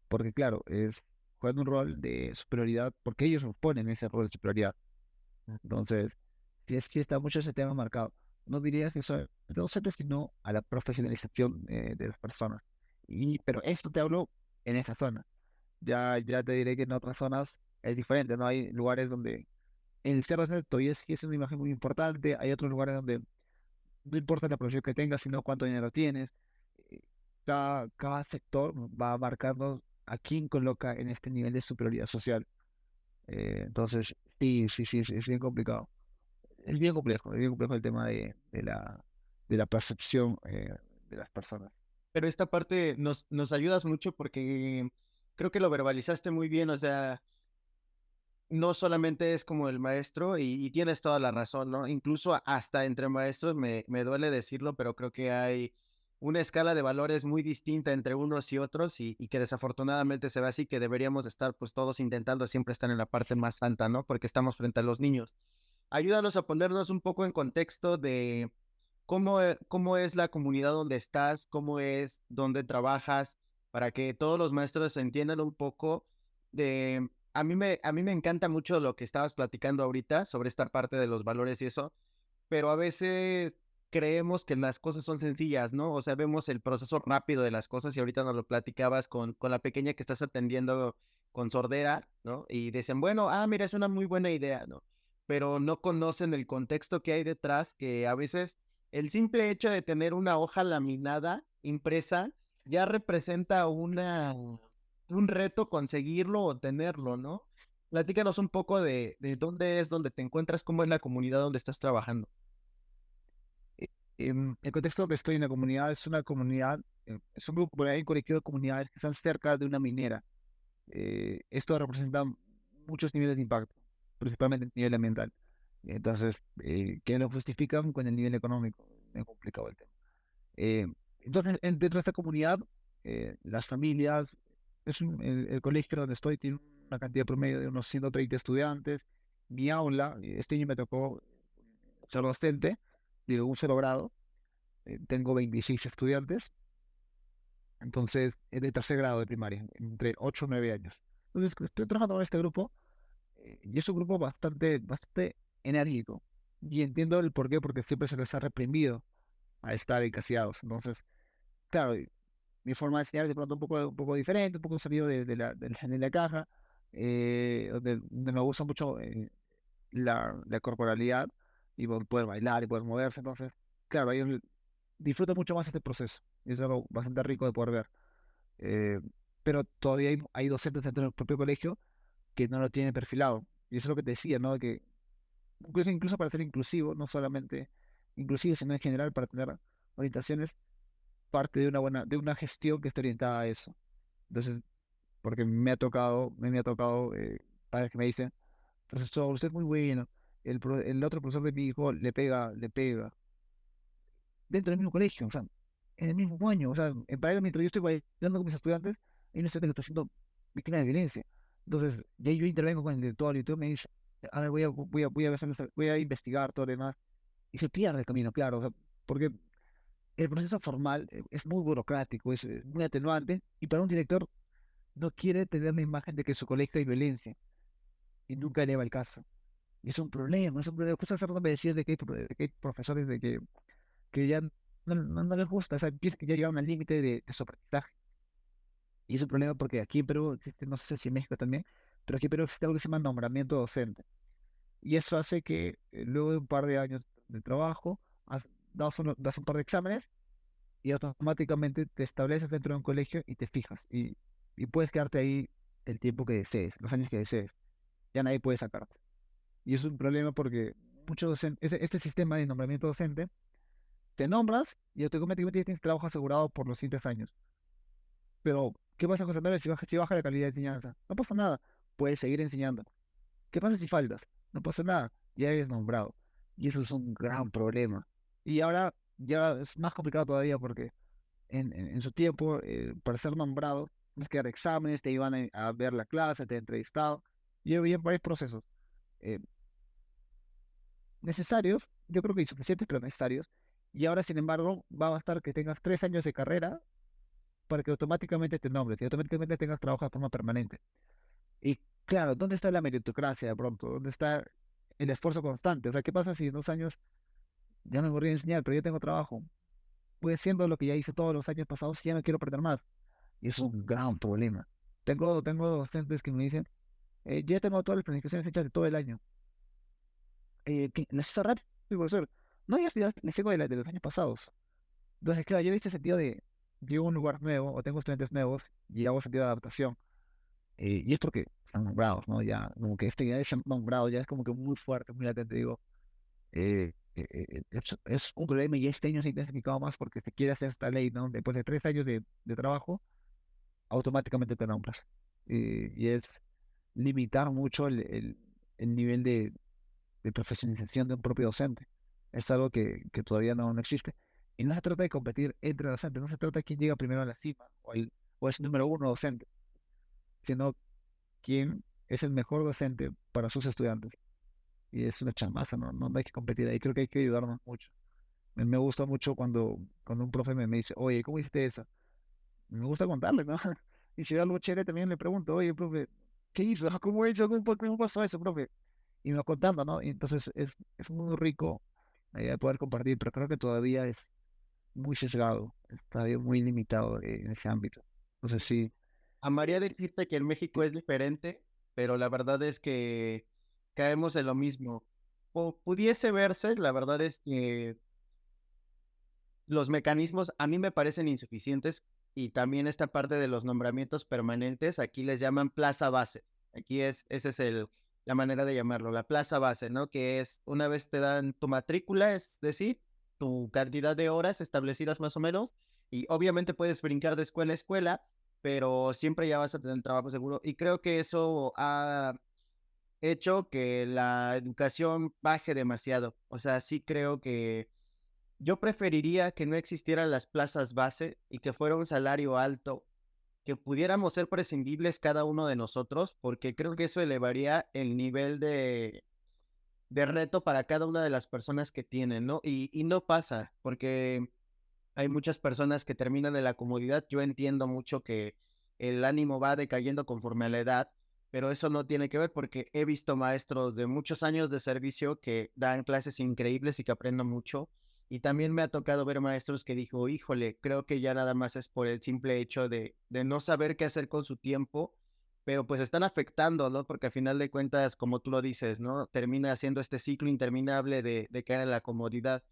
Porque claro, juegan un rol de superioridad, porque ellos nos ponen ese rol de superioridad. Entonces, sí está mucho ese tema marcado. No diría que son docentes, sino a la profesionalización de las personas. Pero esto te hablo en esa zona. Ya te diré que en otras zonas es diferente, ¿no? Hay lugares donde el ser docente todavía sí es una imagen muy importante. Hay otros lugares donde no importa la profesión que tengas, sino cuánto dinero tienes. eh, cada sector va marcando a quién coloca en este nivel de superioridad social. Entonces, sí, es bien complicado. Es bien complejo el tema de la percepción de las personas. Pero esta parte nos ayudas mucho porque creo que lo verbalizaste muy bien, o sea, no solamente es como el maestro y tienes toda la razón, ¿no? Incluso hasta entre maestros me duele decirlo, pero creo que hay una escala de valores muy distinta entre unos y otros y que desafortunadamente se ve así, que deberíamos estar pues todos intentando siempre estar en la parte más alta, ¿no? Porque estamos frente a los niños. Ayúdanos a ponernos un poco en contexto de cómo es la comunidad donde estás, cómo es donde trabajas, para que todos los maestros entiendan un poco de... A mí me encanta mucho lo que estabas platicando ahorita sobre esta parte de los valores y eso, pero a veces creemos que las cosas son sencillas, ¿no? O sea, vemos el proceso rápido de las cosas y ahorita nos lo platicabas con la pequeña que estás atendiendo con sordera, ¿no? Y dicen, bueno, mira, es una muy buena idea, ¿no? Pero no conocen el contexto que hay detrás, que a veces el simple hecho de tener una hoja laminada, impresa, ya representa un reto conseguirlo o tenerlo, ¿no? Platícanos un poco de dónde es donde te encuentras, cómo es la comunidad donde estás trabajando. El contexto donde estoy en la comunidad es una comunidad, es un grupo, hay un colectivo de comunidades que están cerca de una minera. Esto representa muchos niveles de impacto, principalmente el nivel ambiental. Entonces, que lo justifican con el nivel económico. Es complicado el tema. Eh, entonces, dentro de esta comunidad, las familias, el colegio donde estoy tiene una cantidad promedio de unos 130 estudiantes. Mi aula, este año me tocó ser docente, de un solo grado, tengo 26 estudiantes, entonces es de tercer grado de primaria, entre 8 y 9 años. Entonces, estoy trabajando con este grupo y es un grupo bastante enérgico. Y entiendo el por qué, porque siempre se les ha reprimido a estar encasillados. Entonces, claro, mi forma de enseñar es de pronto un poco diferente, un poco salido de la caja, donde me gusta mucho la corporalidad y poder bailar y poder moverse. Entonces, claro, ahí disfruto mucho más este proceso. Y es algo bastante rico de poder ver. Eh, pero todavía hay docentes dentro del propio colegio que no lo tienen perfilado. Y eso es lo que te decía, ¿no? Que incluso para ser inclusivo, no solamente inclusivo, sino en general para tener orientaciones, parte de una gestión que esté orientada a eso. Entonces, porque me ha tocado padres que me dicen, profesor, usted es muy bueno. El otro profesor de mi hijo le pega. dentro del mismo colegio, o sea, en el mismo año. O sea, en paralelo, mientras yo estoy bailando con mis estudiantes, hay un estudiante que está siendo víctima de violencia. Entonces, ya yo intervengo con el director y todo me dice, ahora voy a investigar todo lo demás. Y se pierde el camino, claro, o sea, porque el proceso formal es muy burocrático, es muy atenuante, y para un director no quiere tener la imagen de que en su colegio hay violencia y nunca eleva el caso. Y es un problema, es un problema. Justo hace rato me decías de que hay profesores que ya no les gusta, o sea, piensan que ya llegaron al límite de su aprendizaje. Y es un problema porque aquí en Perú existe, no sé si en México también, pero aquí en Perú existe algo que se llama nombramiento docente. Y eso hace que luego de un par de años de trabajo, das un par de exámenes y automáticamente te estableces dentro de un colegio y te fijas. Y puedes quedarte ahí el tiempo que desees, los años que desees. Ya nadie puede sacarte. Y es un problema porque muchos docentes, este sistema de nombramiento docente, te nombras y automáticamente ya tienes trabajo asegurado por los siguientes años. Pero, ¿qué pasa, José Manuel, si baja la calidad de enseñanza? No pasa nada, puedes seguir enseñando. ¿Qué pasa si faltas? No pasa nada, ya eres nombrado. Y eso es un gran problema. Y ahora ya es más complicado todavía porque en su tiempo, para ser nombrado, tienes que dar exámenes, te iban a ver la clase, te entrevistado. Y había varios procesos eh, necesarios, yo creo que insuficientes, pero necesarios. Y ahora, sin embargo, va a bastar que tengas 3 años de carrera para que automáticamente te nombres y automáticamente tengas trabajo de forma permanente. Y claro, ¿dónde está la meritocracia de pronto? ¿Dónde está el esfuerzo constante? O sea, ¿qué pasa si en 2 años ya me aburrí de enseñar, pero yo tengo trabajo? Pues siendo lo que ya hice todos los años pasados, ya no quiero perder más. Y es un gran problema. Tengo docentes que me dicen, ya tengo todas las planificaciones hechas de todo el año. ¿Las hizo rápido, profesor? No, ya les tengo de los años pasados. Entonces, claro, yo he visto sentido de, llego a un lugar nuevo o tengo estudiantes nuevos y hago sentido de adaptación. Y es porque están nombrados, ¿no? Ya, como que este ya es nombrado, ya es como que muy fuerte, muy latente, digo. Es un problema y este año se ha intensificado más porque se quiere hacer esta ley, ¿no? Después de 3 años de trabajo, automáticamente te nombras. Y es limitar mucho el nivel de profesionalización de un propio docente. Es algo que todavía no existe. Y no se trata de competir entre docentes, no se trata de quién llega primero a la cima o es número uno docente, sino quién es el mejor docente para sus estudiantes. Y es una chamaza, no hay que competir ahí, creo que hay que ayudarnos mucho. Me gusta mucho cuando un profe me dice, oye, ¿cómo hiciste eso? Me gusta contarle, ¿no? Y si ve algo chévere también le pregunto, oye, profe, ¿qué hizo? ¿Cómo hizo? ¿Cómo pasó eso, profe? Y me va contando, ¿no? Y entonces es muy rico poder compartir, pero creo que todavía es muy sesgado, está bien muy limitado en ese ámbito. Entonces sí, Amaría decirte que en México es diferente, pero la verdad es que caemos en lo mismo. Pudiese verse, la verdad es que los mecanismos a mí me parecen insuficientes y también esta parte de los nombramientos permanentes, aquí les llaman plaza base. Aquí esa es la manera de llamarlo, la plaza base, ¿no? Que es una vez te dan tu matrícula, es decir, tu cantidad de horas establecidas más o menos, y obviamente puedes brincar de escuela a escuela, pero siempre ya vas a tener trabajo seguro. Y creo que eso ha hecho que la educación baje demasiado. O sea, sí creo que yo preferiría que no existieran las plazas base y que fuera un salario alto, que pudiéramos ser prescindibles cada uno de nosotros, porque creo que eso elevaría el nivel de reto para cada una de las personas que tienen, ¿no? Y no pasa, porque hay muchas personas que terminan en la comodidad. Yo entiendo mucho que el ánimo va decayendo conforme a la edad, pero eso no tiene que ver porque he visto maestros de muchos años de servicio que dan clases increíbles y que aprendo mucho. Y también me ha tocado ver maestros que dijo, híjole, creo que ya nada más es por el simple hecho de no saber qué hacer con su tiempo, pero pues están afectando, ¿no? Porque al final de cuentas, como tú lo dices, ¿no? Termina siendo este ciclo interminable de caer en la comodidad.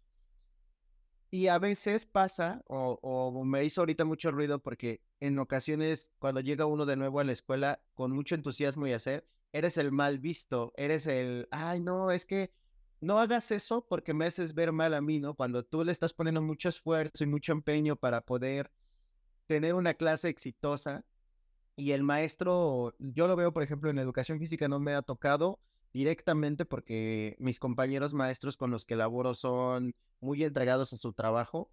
Y a veces pasa, o me hizo ahorita mucho ruido porque en ocasiones cuando llega uno de nuevo a la escuela con mucho entusiasmo y hacer, eres el mal visto, eres el, ay no, es que no hagas eso porque me haces ver mal a mí, ¿no? Cuando tú le estás poniendo mucho esfuerzo y mucho empeño para poder tener una clase exitosa y el maestro, yo lo veo por ejemplo en educación física, no me ha tocado, directamente porque mis compañeros maestros con los que laboro son muy entregados a su trabajo,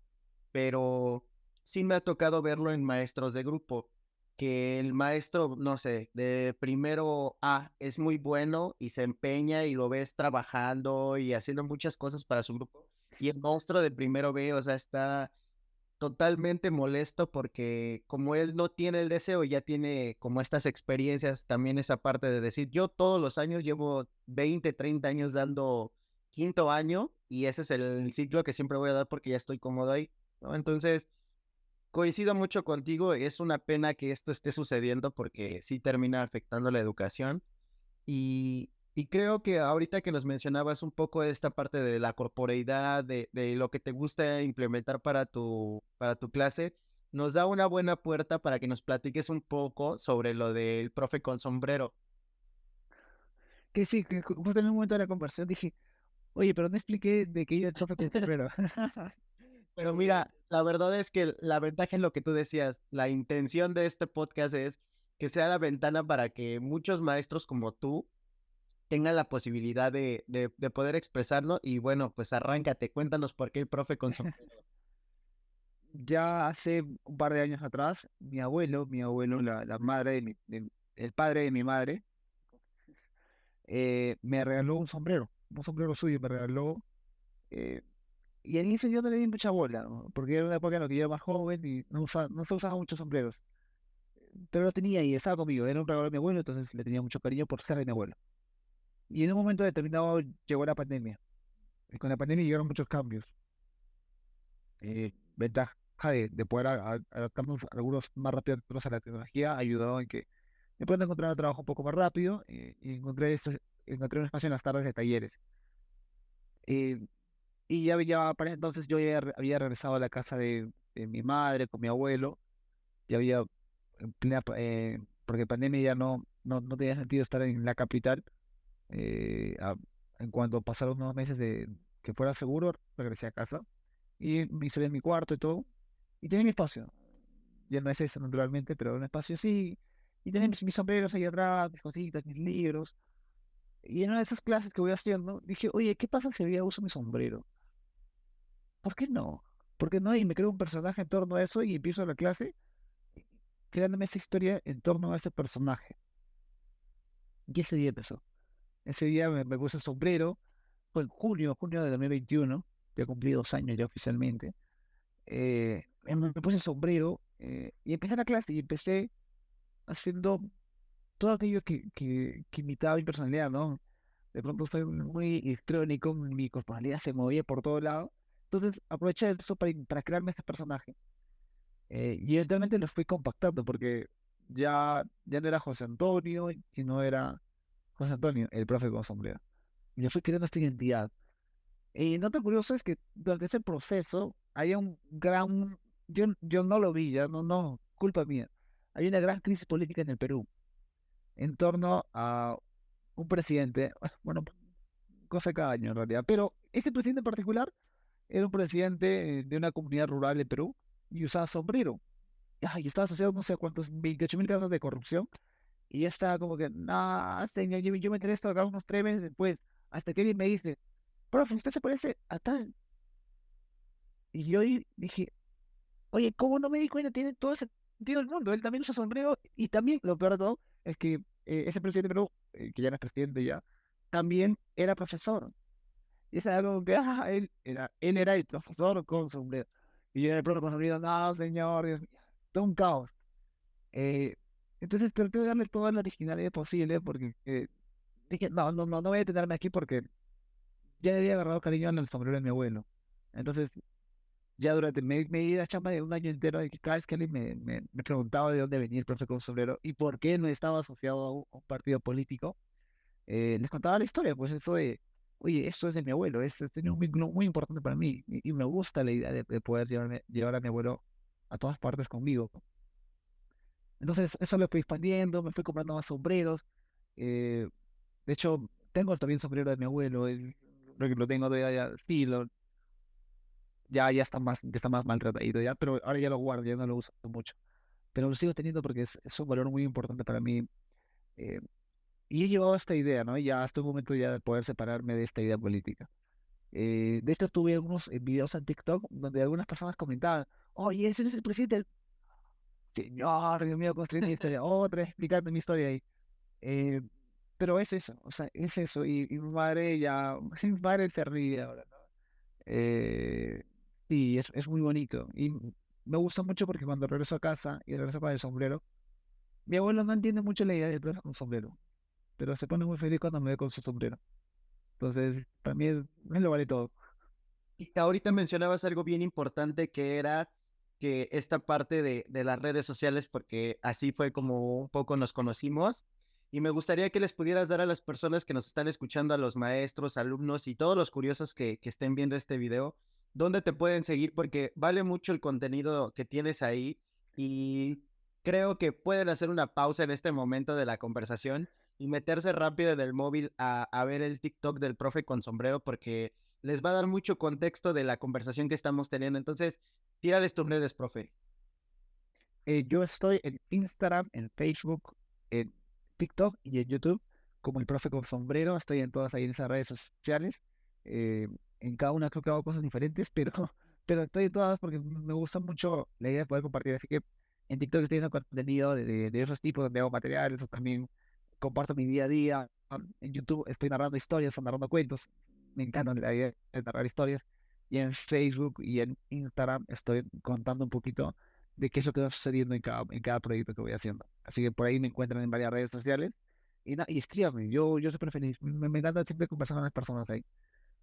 pero sí me ha tocado verlo en maestros de grupo, que el maestro, no sé, de primero A es muy bueno y se empeña y lo ves trabajando y haciendo muchas cosas para su grupo, y el maestro de primero B, o sea, está totalmente molesto porque como él no tiene el deseo, ya tiene como estas experiencias, también esa parte de decir, yo todos los años llevo 20 30 años dando quinto año y ese es el ciclo que siempre voy a dar porque ya estoy cómodo ahí, ¿no? Entonces, coincido mucho contigo, es una pena que esto esté sucediendo porque sí termina afectando la educación y creo que ahorita que nos mencionabas un poco de esta parte de la corporeidad, de lo que te gusta implementar para tu clase, nos da una buena puerta para que nos platiques un poco sobre lo del profe con sombrero. Que sí, que justo en un momento de la conversación dije, oye, pero no expliqué de que iba el profe con sombrero. Pero mira, la verdad es que la ventaja en lo que tú decías, la intención de este podcast es que sea la ventana para que muchos maestros como tú tengan la posibilidad de poder expresarlo y bueno, pues arráncate, cuéntanos por qué el profe con sombrero. Ya hace un par de años atrás, mi abuelo, la madre el padre de mi madre, me regaló un sombrero suyo me regaló, eh, y al inicio yo no le di mucha bola, ¿no? Porque era una época en la que yo era más joven y no se usaban muchos sombreros, pero lo tenía y estaba conmigo, era un regalo de mi abuelo, entonces le tenía mucho cariño por ser de mi abuelo. Y en un momento determinado llegó la pandemia, y con la pandemia llegaron muchos cambios. Ventaja de poder adaptarnos algunos más rápido otros a la tecnología, ayudó en que de pronto encontrar trabajo un poco más rápido, y encontré un espacio en las tardes de talleres. Eh, y ya para entonces yo ya había regresado a la casa de mi madre con mi abuelo, ya había, porque en pandemia ya no tenía sentido estar en la capital. En cuanto pasaron unos meses de que fuera seguro, regresé a casa y me instalé en mi cuarto y todo, y tenía mi espacio. Ya no es eso naturalmente, pero un espacio así, y tenía mis sombreros ahí atrás, mis cositas, mis libros. Y en una de esas clases que voy haciendo, dije, oye, ¿qué pasa si hoy día uso mi sombrero? ¿Por qué no? ¿Por qué no? Y me creo un personaje en torno a eso y empiezo la clase creándome esa historia en torno a ese personaje. Y ese día empezó. Ese día me puse el sombrero, fue en junio de 2021, ya cumplí 2 años ya oficialmente. Me puse el sombrero, y empecé la clase y empecé haciendo todo aquello que imitaba mi personalidad, ¿no? De pronto soy muy electrónico, mi corporalidad se movía por todo lado. Entonces aproveché eso para crearme este personaje. Y eventualmente lo fui compactando porque ya no era José Antonio, y no era José Antonio, el profe con sombrero. Y le fui creando esta identidad. Y nota curioso es que durante ese proceso había un gran, yo no lo vi, ya no, culpa mía. Hay una gran crisis política en el Perú en torno a un presidente, bueno, cosa cada año en realidad, pero este presidente en particular era un presidente de una comunidad rural de Perú y usaba sombrero. Y estaba asociado no sé a cuántos, 28.000 casos de corrupción. Y ya estaba como que, no, señor, yo me enteré esto acá unos 3 meses después, hasta que alguien me dice, profe, usted se parece a tal. Y yo dije, oye, ¿cómo no me di cuenta? Tiene todo ese sentido del mundo. Él también usa sombrero y también, lo peor de todo, es que ese presidente de Perú, que ya no es presidente ya, también era profesor. Y es algo que, él era el profesor con sombrero. Y yo era el profe con sombrero, no, señor, Dios mío, todo un caos. Eh, entonces traté de darle toda la originalidad posible porque dije, no voy a detenerme aquí porque ya le había agarrado cariño al sombrero de mi abuelo. Entonces, ya durante me di la chamba de un año entero de que cada vez que alguien me preguntaba de dónde venía el profe con sombrero y por qué no estaba asociado a un partido político, les contaba la historia, pues eso de, oye, esto es de mi abuelo, tiene un vínculo muy importante para mí y me gusta la idea de poder llevar a mi abuelo a todas partes conmigo. Entonces, eso lo fui expandiendo, me fui comprando más sombreros. eh, de hecho, tengo también sombrero de mi abuelo, lo tengo todavía, sí, ya está más maltratado ya, pero ahora ya lo guardo, ya no lo uso mucho. Pero lo sigo teniendo porque es un valor muy importante para mí. eh, Y he llevado esta idea, ¿no? Ya hasta un momento ya de poder separarme de esta idea política. De hecho, tuve algunos videos en TikTok donde algunas personas comentaban, oye, ese es el presidente del... Señor, Dios mío, construir mi historia, otra explicando mi historia ahí. Eh, pero es eso, o sea, es eso. Y mi madre ya, mi madre se ríe ahora, ¿no? Eh, sí, es muy bonito. Y me gusta mucho porque cuando regreso a casa y regreso con el sombrero, mi abuelo no entiende mucho la idea del profe con sombrero, pero se pone muy feliz cuando me ve con su sombrero. Entonces, para mí me lo vale todo. Y ahorita mencionabas algo bien importante que era que esta parte de las redes sociales, porque así fue como un poco nos conocimos, y me gustaría que les pudieras dar a las personas que nos están escuchando, a los maestros, alumnos y todos los curiosos que estén viendo este video, dónde te pueden seguir, porque vale mucho el contenido que tienes ahí y creo que pueden hacer una pausa en este momento de la conversación y meterse rápido en el móvil a ver el TikTok del profe con sombrero, porque les va a dar mucho contexto de la conversación que estamos teniendo. Entonces, tírales tus redes, profe. Yo estoy en Instagram, en Facebook, en TikTok y en YouTube como el profe con sombrero. Estoy en todas ahí en esas redes sociales. Eh, en cada una creo que hago cosas diferentes, pero, pero estoy en todas porque me gusta mucho la idea de poder compartir. Así que en TikTok estoy haciendo contenido de esos tipos donde hago materiales o también comparto mi día a día. En YouTube estoy narrando historias o narrando cuentos. Me encanta la idea de narrar historias. Y en Facebook y en Instagram estoy contando un poquito de qué es lo que va sucediendo en cada proyecto que voy haciendo. Así que por ahí me encuentran en varias redes sociales y escríbanme, yo súper feliz. Me encanta siempre conversar con las personas ahí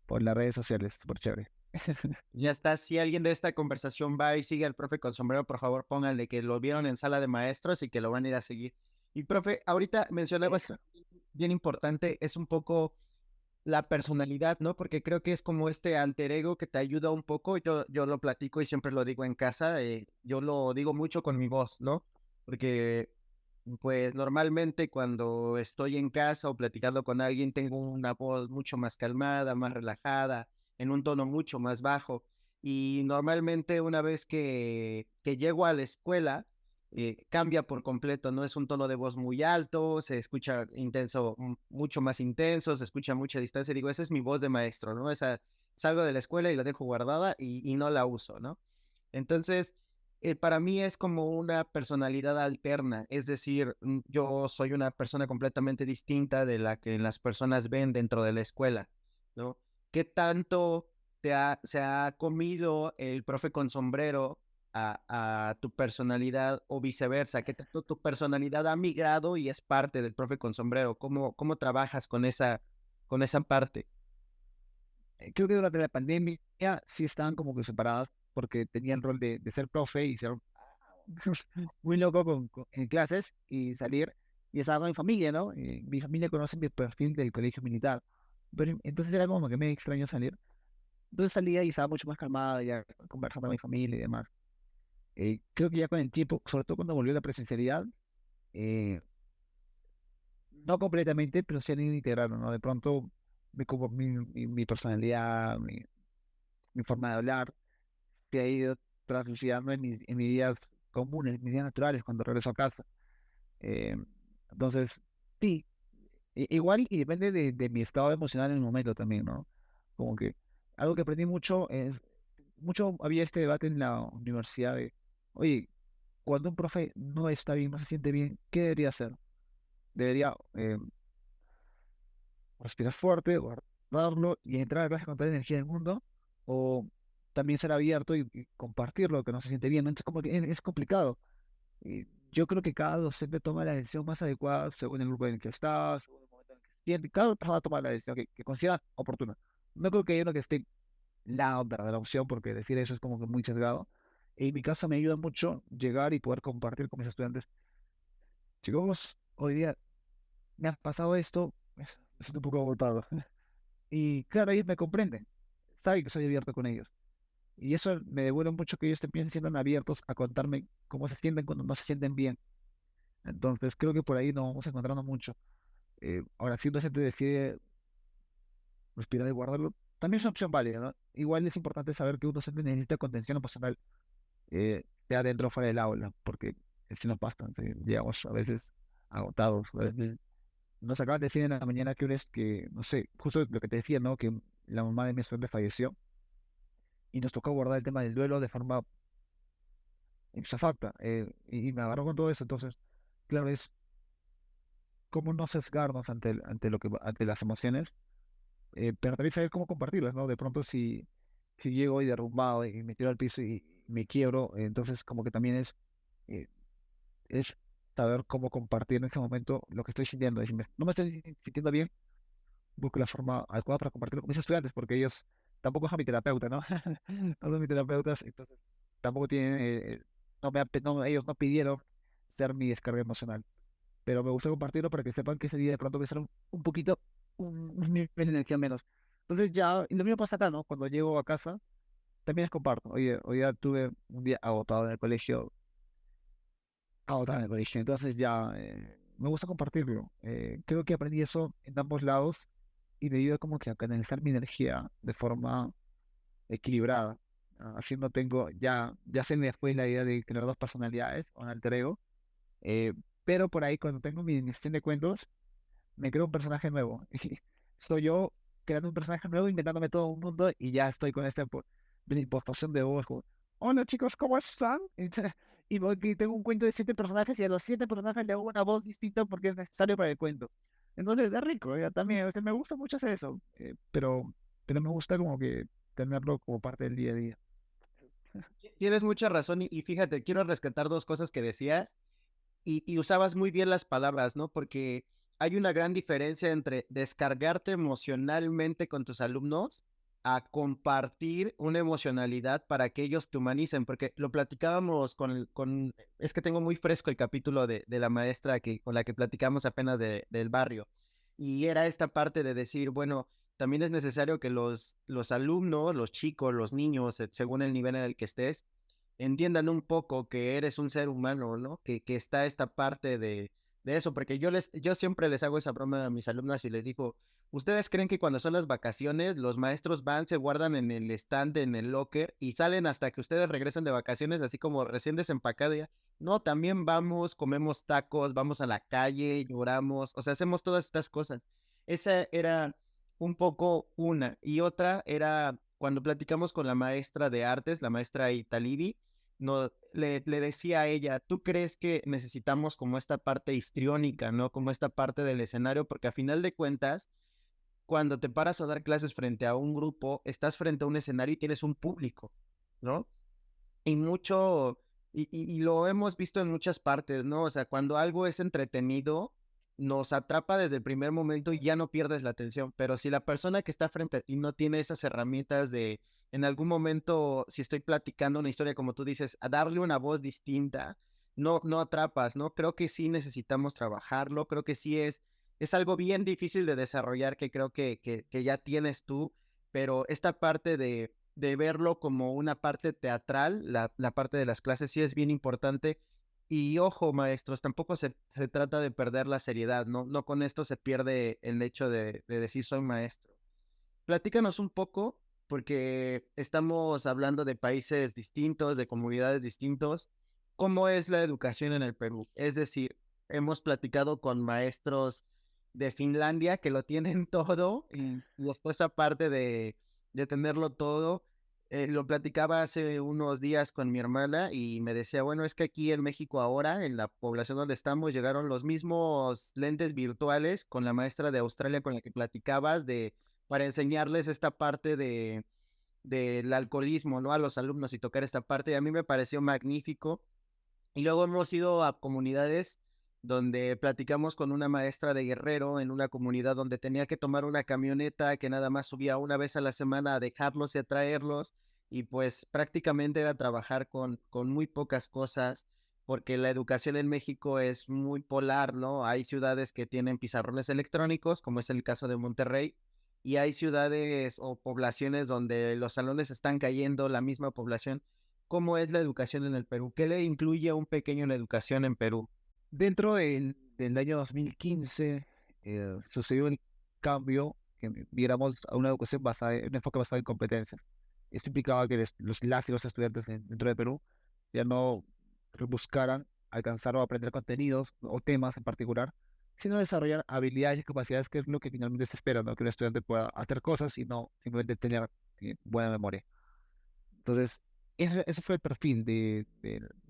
por las redes sociales, súper chévere. Ya está. Si alguien de esta conversación va y sigue al profe con sombrero, por favor, pónganle que lo vieron en sala de maestros y que lo van a ir a seguir. Y profe, ahorita mencionabas Eso. bien importante, es un poco la personalidad, ¿no? Porque creo que es como este alter ego que te ayuda un poco. Yo lo platico y siempre lo digo en casa. Yo lo digo mucho con mi voz, ¿no? Porque, pues, normalmente cuando estoy en casa o platicando con alguien, tengo una voz mucho más calmada, más relajada, en un tono mucho más bajo. Y normalmente una vez que llego a la escuela, cambia por completo, no es un tono de voz muy alto, se escucha intenso, mucho más intenso, se escucha a mucha distancia. Digo, esa es mi voz de maestro, ¿no? Esa, salgo de la escuela y la dejo guardada y no la uso, ¿no? Entonces, para mí es como una personalidad alterna, es decir, yo soy una persona completamente distinta de la que las personas ven dentro de la escuela, ¿no? ¿Qué tanto se ha comido el profe con sombrero a tu personalidad o viceversa? ¿Qué tanto tu personalidad ha migrado y es parte del profe con sombrero? ¿Cómo trabajas con esa parte? Creo que durante la pandemia sí estaban como que separadas porque tenía el rol de ser profe y ser muy loco en clases y salir y estaba con mi familia, ¿no? Mi familia conoce mi perfil del colegio militar, pero entonces era como que me extraño salir. Entonces salía y estaba mucho más calmada, ya conversando con mi familia y demás. Creo que ya con el tiempo, sobre todo cuando volvió la presencialidad, eh, no completamente, pero se han ido integrando, ¿no? De pronto mi personalidad, mi forma de hablar, se ha ido translucidando en mis días comunes, en mis días naturales, cuando regreso a casa. Eh, entonces, sí, igual y depende de mi estado emocional en el momento también, ¿no? Como que algo que aprendí mucho es, mucho había este debate en la universidad de, oye, cuando un profe no está bien, no se siente bien, ¿qué debería hacer? Debería respirar fuerte, guardarlo y entrar a clase con toda la energía del mundo, o también ser abierto y compartir lo que no se siente bien, ¿no? Entonces, como que es complicado. Y yo creo que cada docente toma la decisión más adecuada según el grupo en el que está, según el momento en el que se siente. Cada persona toma la decisión que considera oportuna. No creo que haya uno que esté la verdadera opción, porque decir eso es como que muy sesgado. En mi caso me ayuda mucho llegar y poder compartir con mis estudiantes. Chicos, hoy día me ha pasado esto, me siento un poco agotado. Y claro, ellos me comprenden, saben que soy abierto con ellos. Y eso me devuelve mucho que ellos también se sientan abiertos a contarme cómo se sienten cuando no se sienten bien. Entonces creo que por ahí nos vamos encontrando mucho. Ahora, si un docente decide respirar y guardarlo, también es una opción válida, ¿no? Igual es importante saber que un docente necesita contención emocional, sea dentro o fuera del aula, porque si nos pasa, ¿sí? Llegamos a veces agotados, a veces nos acaban de decir en la mañana que, no sé, justo lo que te decía, ¿no? Que la mamá de mi estudiante falleció y nos tocó abordar el tema del duelo de forma ipso facto, y me agarró con todo eso. Entonces, claro, es cómo no sesgarnos ante las emociones, pero también saber cómo compartirlas, ¿no? De pronto si llego y derrumbado y me tiro al piso y me quiebro, entonces como que también eh, es saber cómo compartir en ese momento lo que estoy sintiendo. Y si no me estoy sintiendo bien, busco la forma adecuada para compartirlo con mis estudiantes, porque ellos tampoco son mi terapeuta, ¿no? No son mis terapeutas, entonces tampoco tienen, ellos no pidieron ser mi descarga emocional, pero me gusta compartirlo para que sepan que ese día de pronto voy a ser un poquito, un nivel de energía menos. Entonces ya, y lo mismo pasa acá, ¿no? Cuando llego a casa, también les comparto. Oye, hoy ya tuve un día agotado en el colegio, entonces ya me gusta compartirlo. Creo que aprendí eso en ambos lados y me ayuda como que a canalizar mi energía de forma equilibrada. Así no tengo, ya se me fue la idea de tener dos personalidades o un alter ego, eh, pero por ahí cuando tengo mi sesión de cuentos, me creo un personaje nuevo. Soy yo creando un personaje nuevo, inventándome todo un mundo y ya estoy con de la impostación de voz. Como, hola chicos, ¿cómo están? Y tengo un cuento de 7 personajes y a los 7 personajes le hago una voz distinta porque es necesario para el cuento. Entonces es rico, ya también, o sea, me gusta mucho hacer eso, pero me gusta como que tenerlo como parte del día a día. Tienes mucha razón y fíjate, quiero rescatar dos cosas que decías y usabas muy bien las palabras, ¿no? Porque hay una gran diferencia entre descargarte emocionalmente con tus alumnos a compartir una emocionalidad para que ellos te humanicen, porque lo platicábamos es que tengo muy fresco el capítulo de la maestra con la que platicamos apenas del barrio, y era esta parte de decir, bueno, también es necesario que los alumnos, los chicos, los niños, según el nivel en el que estés, entiendan un poco que eres un ser humano, ¿no? Que está esta parte de eso, porque yo siempre les hago esa broma a mis alumnos y les digo, ¿ustedes creen que cuando son las vacaciones los maestros van, se guardan en el stand, en el locker y salen hasta que ustedes regresen de vacaciones así como recién desempacado ya? No, también vamos, comemos tacos, vamos a la calle, lloramos, o sea, hacemos todas estas cosas. Esa era un poco una. Y otra era cuando platicamos con la maestra de artes, la maestra Italibi, no, le decía a ella, ¿tú crees que necesitamos como esta parte histriónica, ¿no? Como esta parte del escenario, porque a final de cuentas, cuando te paras a dar clases frente a un grupo, estás frente a un escenario y tienes un público, ¿no? Y mucho, y lo hemos visto en muchas partes, ¿no? O sea, cuando algo es entretenido, nos atrapa desde el primer momento y ya no pierdes la atención, pero si la persona que está frente a ti no tiene esas herramientas de, en algún momento, si estoy platicando una historia, como tú dices, a darle una voz distinta, no atrapas, ¿no? Creo que sí necesitamos trabajarlo, creo que sí es algo bien difícil de desarrollar que creo que ya tienes tú, pero esta parte de verlo como una parte teatral, la parte de las clases sí es bien importante. Y ojo, maestros, tampoco se trata de perder la seriedad, ¿no? No con esto se pierde el hecho de decir soy maestro. Platícanos un poco, porque estamos hablando de países distintos, de comunidades distintos. ¿Cómo es la educación en el Perú? Es decir, hemos platicado con maestros de Finlandia que lo tienen todo y después aparte de tenerlo todo, lo platicaba hace unos días con mi hermana y me decía, bueno, es que aquí en México ahora, en la población donde estamos, llegaron los mismos lentes virtuales con la maestra de Australia con la que platicabas de para enseñarles esta parte del alcoholismo, ¿no? A los alumnos y tocar esta parte. Y a mí me pareció magnífico. Y luego hemos ido a comunidades donde platicamos con una maestra de Guerrero en una comunidad donde tenía que tomar una camioneta que nada más subía una vez a la semana a dejarlos y a traerlos. Y pues prácticamente era trabajar con muy pocas cosas, porque la educación en México es muy polar, ¿no? Hay ciudades que tienen pizarrones electrónicos, como es el caso de Monterrey, y hay ciudades o poblaciones donde los salones están cayendo, la misma población. ¿Cómo es la educación en el Perú? ¿Qué le incluye a un pequeño la educación en Perú? Dentro del año 2015 sucedió el cambio que viéramos a una educación basada, un enfoque basado en competencias. Esto implicaba que las y los estudiantes dentro de Perú ya no buscaran alcanzar o aprender contenidos o temas en particular, sino desarrollar habilidades y capacidades, que es lo que finalmente se espera, ¿no? Que un estudiante pueda hacer cosas y no simplemente tener buena memoria. Entonces, ese fue el perfil de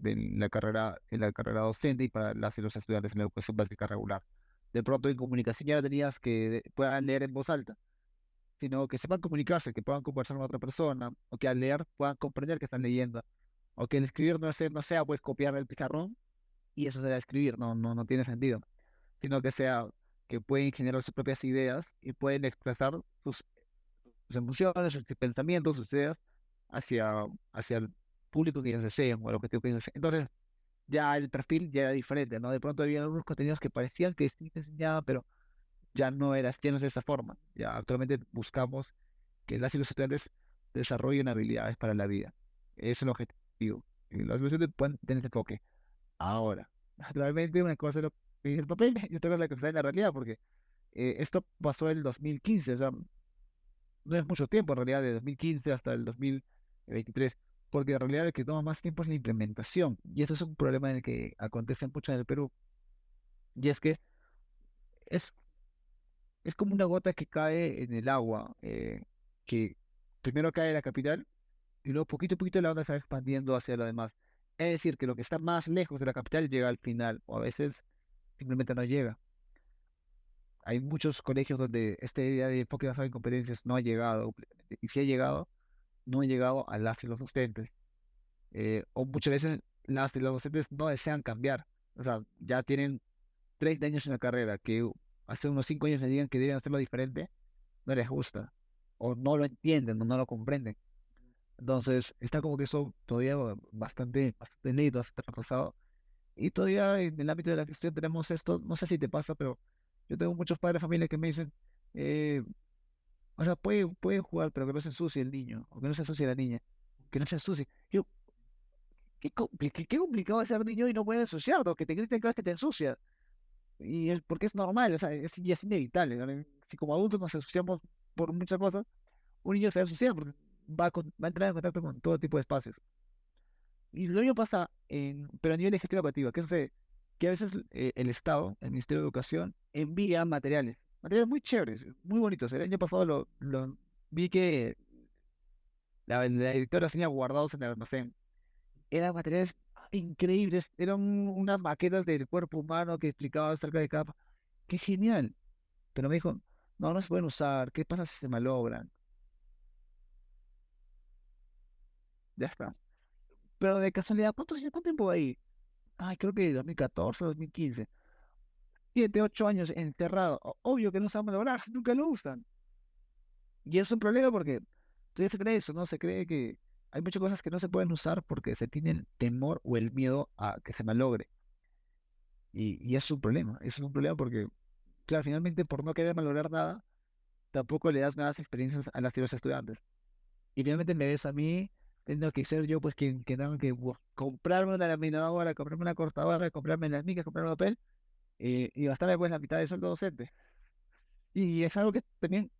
la carrera docente y para las y los estudiantes en la educación básica regular. De pronto en comunicación ya no tenías que puedan leer en voz alta, sino que sepan comunicarse, que puedan conversar con otra persona, o que al leer puedan comprender que están leyendo, o que el escribir no sea pues copiar el pizarrón y eso será escribir, no tiene sentido, sino que sea que pueden generar sus propias ideas y pueden expresar sus emociones, sus pensamientos, sus ideas hacia el público que ellos deseen o el objetivo que ellos deseen. Entonces, ya el perfil ya era diferente, ¿no? De pronto había algunos contenidos que parecían que sí te enseñaban, pero ya no es de esta forma. Ya actualmente buscamos que las y los estudiantes desarrollen habilidades para la vida. Ese es el objetivo. Y los estudiantes pueden tener ese enfoque. Ahora, naturalmente una cosa es lo que dice el papel y otra cosa es la que está en la realidad, porque esto pasó en el 2015, o sea, no es mucho tiempo en realidad, de 2015 hasta el 2023, porque en realidad lo que toma más tiempo es la implementación. Y eso es un problema en el que acontece mucho en el Perú. Y es que es, es como una gota que cae en el agua, que primero cae en la capital y luego poquito a poquito la onda se va expandiendo hacia lo demás. Es decir, que lo que está más lejos de la capital llega al final, o a veces simplemente no llega. Hay muchos colegios donde esta idea de enfoque basado en competencias no ha llegado, completamente, y si ha llegado, no ha llegado a las y los docentes. O muchas veces las y los docentes no desean cambiar. O sea, ya tienen 30 años en la carrera, que hace unos 5 años le digan que deben hacerlo diferente, no les gusta, o no lo entienden, o no lo comprenden. Entonces, está como que eso todavía bastante lento, bastante retrasado. Y todavía en el ámbito de la gestión tenemos esto, no sé si te pasa, pero yo tengo muchos padres de familia que me dicen, eh, o sea, puede jugar, pero que no se ensucie el niño, o que no se ensucie la niña, que no se ensucie. Yo, qué complicado es ser niño y no puede ensuciar, que te griten cada vez que te ensucia. Porque es normal, o sea, y es inevitable, ¿no? Si como adultos nos ensuciamos por muchas cosas, un niño se va a ensuciar porque va a entrar en contacto con todo tipo de espacios. Y lo mismo pasa, pero a nivel de gestión educativa, que sucede? Que a veces el Estado, el Ministerio de Educación, envía materiales muy chéveres, muy bonitos. El año pasado vi que la directora los tenía guardados en el almacén. Eran materiales increíbles, eran unas maquetas del cuerpo humano que explicaban acerca de cada... ¡Qué genial! Pero me dijo, no se pueden usar, ¿qué pasa si se malogran? Ya está. Pero de casualidad, ¿cuánto tiempo va ahí? Ay, creo que 2014, 2015. 7, 8 años enterrado. Obvio que no se va a malograr, nunca lo usan. Y es un problema porque todavía se cree eso, ¿no? Se cree que hay muchas cosas que no se pueden usar porque se tiene el temor o el miedo a que se malogre. Y es un problema. Es un problema porque, claro, finalmente por no querer malograr nada, tampoco le das nuevas experiencias a las y los estudiantes. Y finalmente me ves a mí teniendo que ser yo, pues, quien tenga que comprarme una laminadora, comprarme una cortadora, comprarme las micas, comprarme papel y gastarme, pues, la mitad de sueldo docente. Y es algo que también,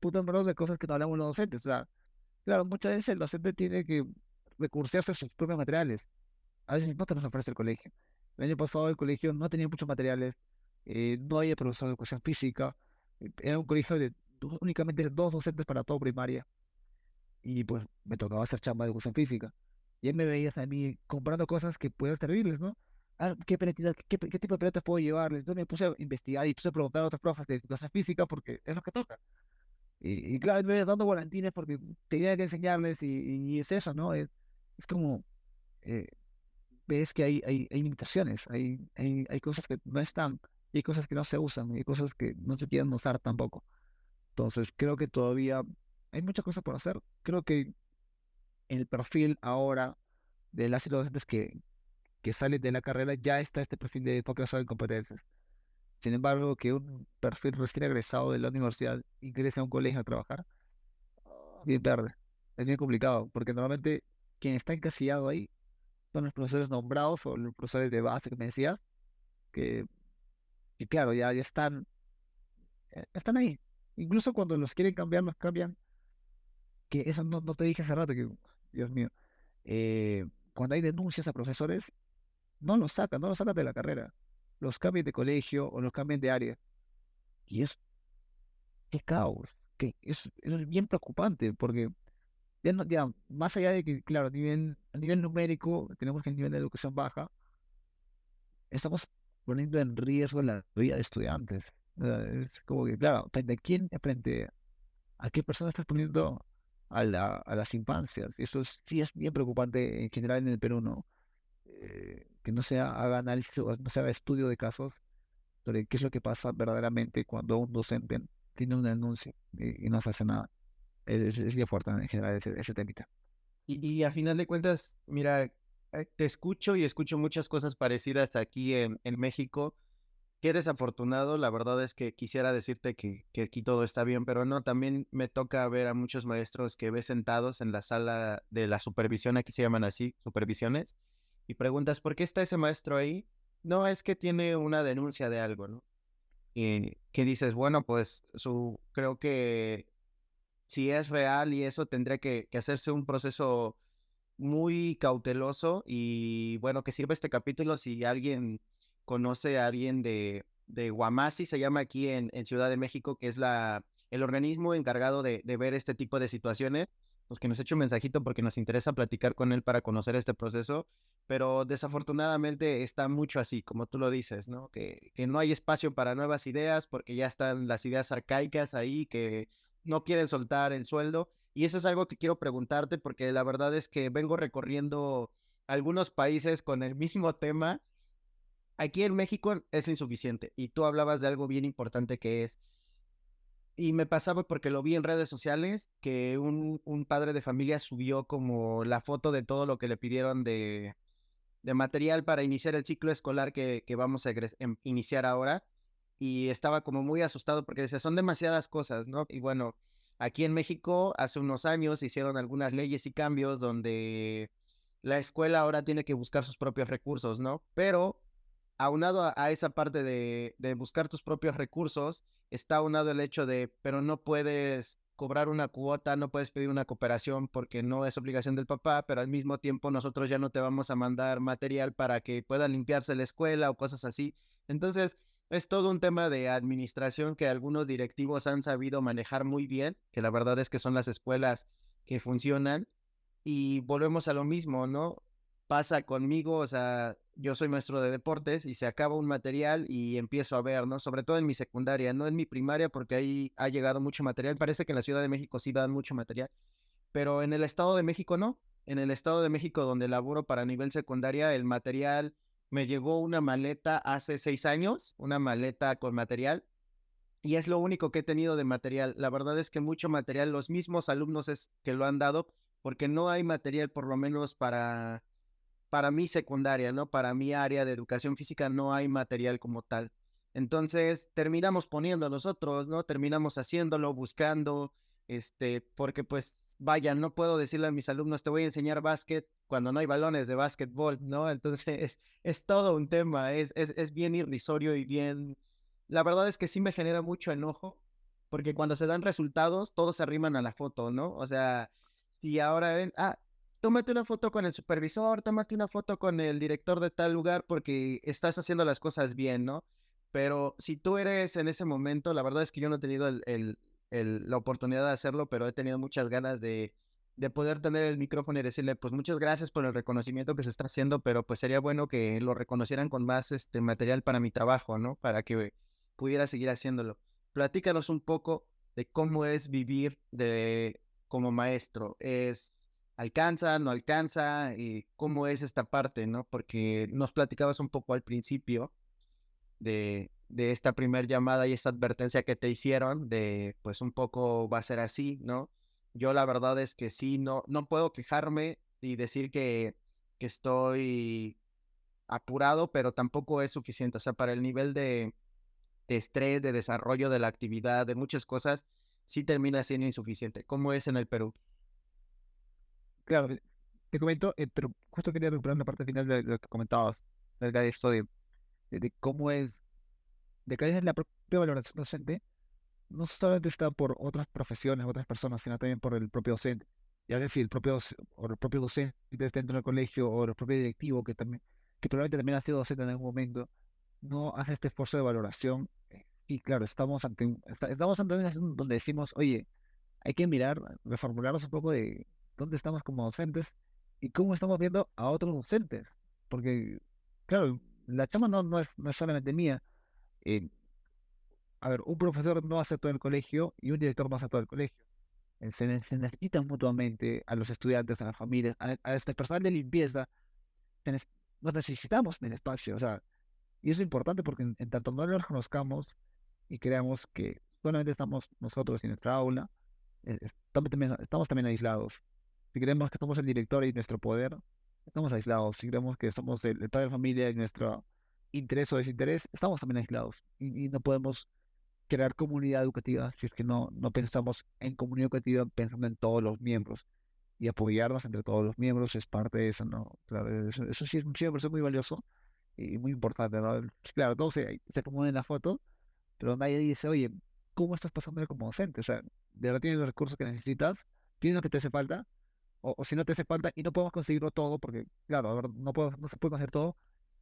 puto en de cosas que no hablamos los docentes. O sea, claro, muchas veces el docente tiene que recursearse a sus propios materiales. A veces no te los ofrece el colegio. El año pasado el colegio no tenía muchos materiales, no había profesor de educación física, era un colegio de únicamente 2 docentes para todo primaria. Y pues me tocaba hacer chamba de educación física. Y ahí me veías a mí comprando cosas que pueden servirles, ¿no? ¿Qué tipo de pelotas puedo llevarles? Entonces me puse a investigar y puse a preguntar a otros profes de educación física porque es lo que toca. Y claro, me iba dando volantines porque tenía que enseñarles y es eso, ¿no? Es como, eh, ves que hay limitaciones, hay cosas que no están, y hay cosas que no se usan, y hay cosas que no se quieren usar tampoco. Entonces creo que todavía hay muchas cosas por hacer. Creo que el perfil ahora de las y los docentes que salen de la carrera ya está este perfil de enfoque basado en competencias. Sin embargo, que un perfil recién egresado de la universidad ingrese a un colegio a trabajar, bien verde. Es bien complicado, porque normalmente quien está encasillado ahí son los profesores nombrados o los profesores de base que me decías, que, que claro, ya están ahí. Incluso cuando los quieren cambiar, los cambian, que eso no te dije hace rato, que, Dios mío, cuando hay denuncias a profesores, no los sacan de la carrera. los cambien de colegio o los cambien de área. Y es, qué caos, que es bien preocupante, porque ya, ya, más allá de que, claro, a nivel numérico, tenemos que el nivel de educación baja, estamos poniendo en riesgo la vida de estudiantes. Es como que, claro, ¿frente a quién? Frente a qué persona estás poniendo a las infancias. Y eso sí es bien preocupante en general en el Perú, ¿no? Que no se haga análisis o no se haga estudio de casos sobre qué es lo que pasa verdaderamente cuando un docente tiene una denuncia y no se hace nada. Es bien fuerte en general ese temita. Y a final de cuentas, mira, te escucho y escucho muchas cosas parecidas aquí en México. Qué desafortunado, la verdad es que quisiera decirte que aquí todo está bien, pero no, también me toca ver a muchos maestros que ves sentados en la sala de la supervisión, aquí se llaman así, supervisiones, y preguntas, ¿por qué está ese maestro ahí? No, es que tiene una denuncia de algo, ¿no? Y que dices, bueno, pues creo que si es real y eso tendría que hacerse un proceso muy cauteloso y bueno, que sirva este capítulo si alguien conoce a alguien de Guamasi, se llama aquí en Ciudad de México, que es el organismo encargado de ver este tipo de situaciones, pues que nos eche un mensajito porque nos interesa platicar con él para conocer este proceso, pero desafortunadamente está mucho así, como tú lo dices, ¿no? Que no hay espacio para nuevas ideas porque ya están las ideas arcaicas ahí que no quieren soltar el sueldo. Y eso es algo que quiero preguntarte porque la verdad es que vengo recorriendo algunos países con el mismo tema. Aquí en México es insuficiente y tú hablabas de algo bien importante que es, y me pasaba porque lo vi en redes sociales, que un padre de familia subió como la foto de todo lo que le pidieron de material para iniciar el ciclo escolar que vamos a iniciar ahora. Y estaba como muy asustado porque decía, son demasiadas cosas, ¿no? Y bueno, aquí en México hace unos años hicieron algunas leyes y cambios donde la escuela ahora tiene que buscar sus propios recursos, ¿no? Pero aunado a esa parte de buscar tus propios recursos, está aunado el hecho de, pero no puedes cobrar una cuota, no puedes pedir una cooperación porque no es obligación del papá, pero al mismo tiempo nosotros ya no te vamos a mandar material para que pueda limpiarse la escuela o cosas así. Entonces, es todo un tema de administración que algunos directivos han sabido manejar muy bien, que la verdad es que son las escuelas que funcionan y volvemos a lo mismo, ¿no? Pasa conmigo, o sea, yo soy maestro de deportes y se acaba un material y empiezo a ver, ¿no? Sobre todo en mi secundaria, no en mi primaria porque ahí ha llegado mucho material. Parece que en la Ciudad de México sí dan mucho material, pero en el Estado de México no. En el Estado de México donde laboro para nivel secundaria, el material me llegó una maleta hace 6 años, una maleta con material. Y es lo único que he tenido de material. La verdad es que mucho material, los mismos alumnos es que lo han dado, porque no hay material, por lo menos para mi secundaria, ¿no? Para mi área de educación física no hay material como tal. Entonces terminamos poniendo nosotros, ¿no? Terminamos haciéndolo, buscando, porque pues vaya, no puedo decirle a mis alumnos, te voy a enseñar básquet cuando no hay balones de básquetbol, ¿no? Entonces es todo un tema, es bien irrisorio y bien, la verdad es que sí me genera mucho enojo, porque cuando se dan resultados, todos se arriman a la foto, ¿no? O sea, si ahora ven, tómate una foto con el supervisor, tómate una foto con el director de tal lugar porque estás haciendo las cosas bien, ¿no? Pero si tú eres en ese momento, la verdad es que yo no he tenido la oportunidad de hacerlo, pero he tenido muchas ganas de poder tener el micrófono y decirle, pues muchas gracias por el reconocimiento que se está haciendo, pero pues sería bueno que lo reconocieran con más material para mi trabajo, ¿no? Para que pudiera seguir haciéndolo. Platícanos un poco de cómo es vivir como maestro. ¿Alcanza, no alcanza? ¿Y cómo es esta parte, no? Porque nos platicabas un poco al principio de esta primer llamada y esta advertencia que te hicieron de, pues un poco va a ser así, ¿no? Yo la verdad es que sí, no puedo quejarme y decir que estoy apurado, pero tampoco es suficiente. O sea, para el nivel de estrés, de desarrollo de la actividad, de muchas cosas, sí termina siendo insuficiente. ¿Cómo es en el Perú? Claro, te comento, pero justo quería recuperar la parte final de lo que comentabas acerca de esto de cómo es, de que es la propia valoración docente, no solamente está por otras profesiones, otras personas, sino también por el propio docente. Ya es decir, o el propio docente dentro del colegio, o el propio directivo que también, que probablemente también ha sido docente en algún momento, no hace este esfuerzo de valoración. Y claro, estamos ante una situación donde decimos, oye, hay que mirar, reformularnos un poco de dónde estamos como docentes y cómo estamos viendo a otros docentes. Porque, claro, la chama no es solamente mía. Eh, a ver, un profesor no hace todo el colegio y un director no hace todo el colegio. Se necesitan mutuamente a los estudiantes, a las familias, a este personal de limpieza. se nes- Nos necesitamos en el espacio. O sea, y eso es importante porque en tanto no lo reconozcamos y creamos que solamente estamos nosotros en nuestra aula, estamos también aislados. Si creemos que somos el director y nuestro poder, estamos aislados. Si creemos que somos el padre de familia y nuestro interés o desinterés, estamos también aislados. Y no podemos crear comunidad educativa si es que no pensamos en comunidad educativa pensando en todos los miembros. Y apoyarnos entre todos los miembros es parte de eso, ¿no? Claro, eso sí es siempre es muy valioso y muy importante, ¿no? Pues claro, todos se acomodan en la foto, pero nadie dice, oye, ¿cómo estás pasando como docente? O sea, ¿de verdad tienes los recursos que necesitas? ¿Tienes lo que te hace falta? O si no te hace falta y no podemos conseguirlo todo, porque, claro, a ver, no se puede hacer todo,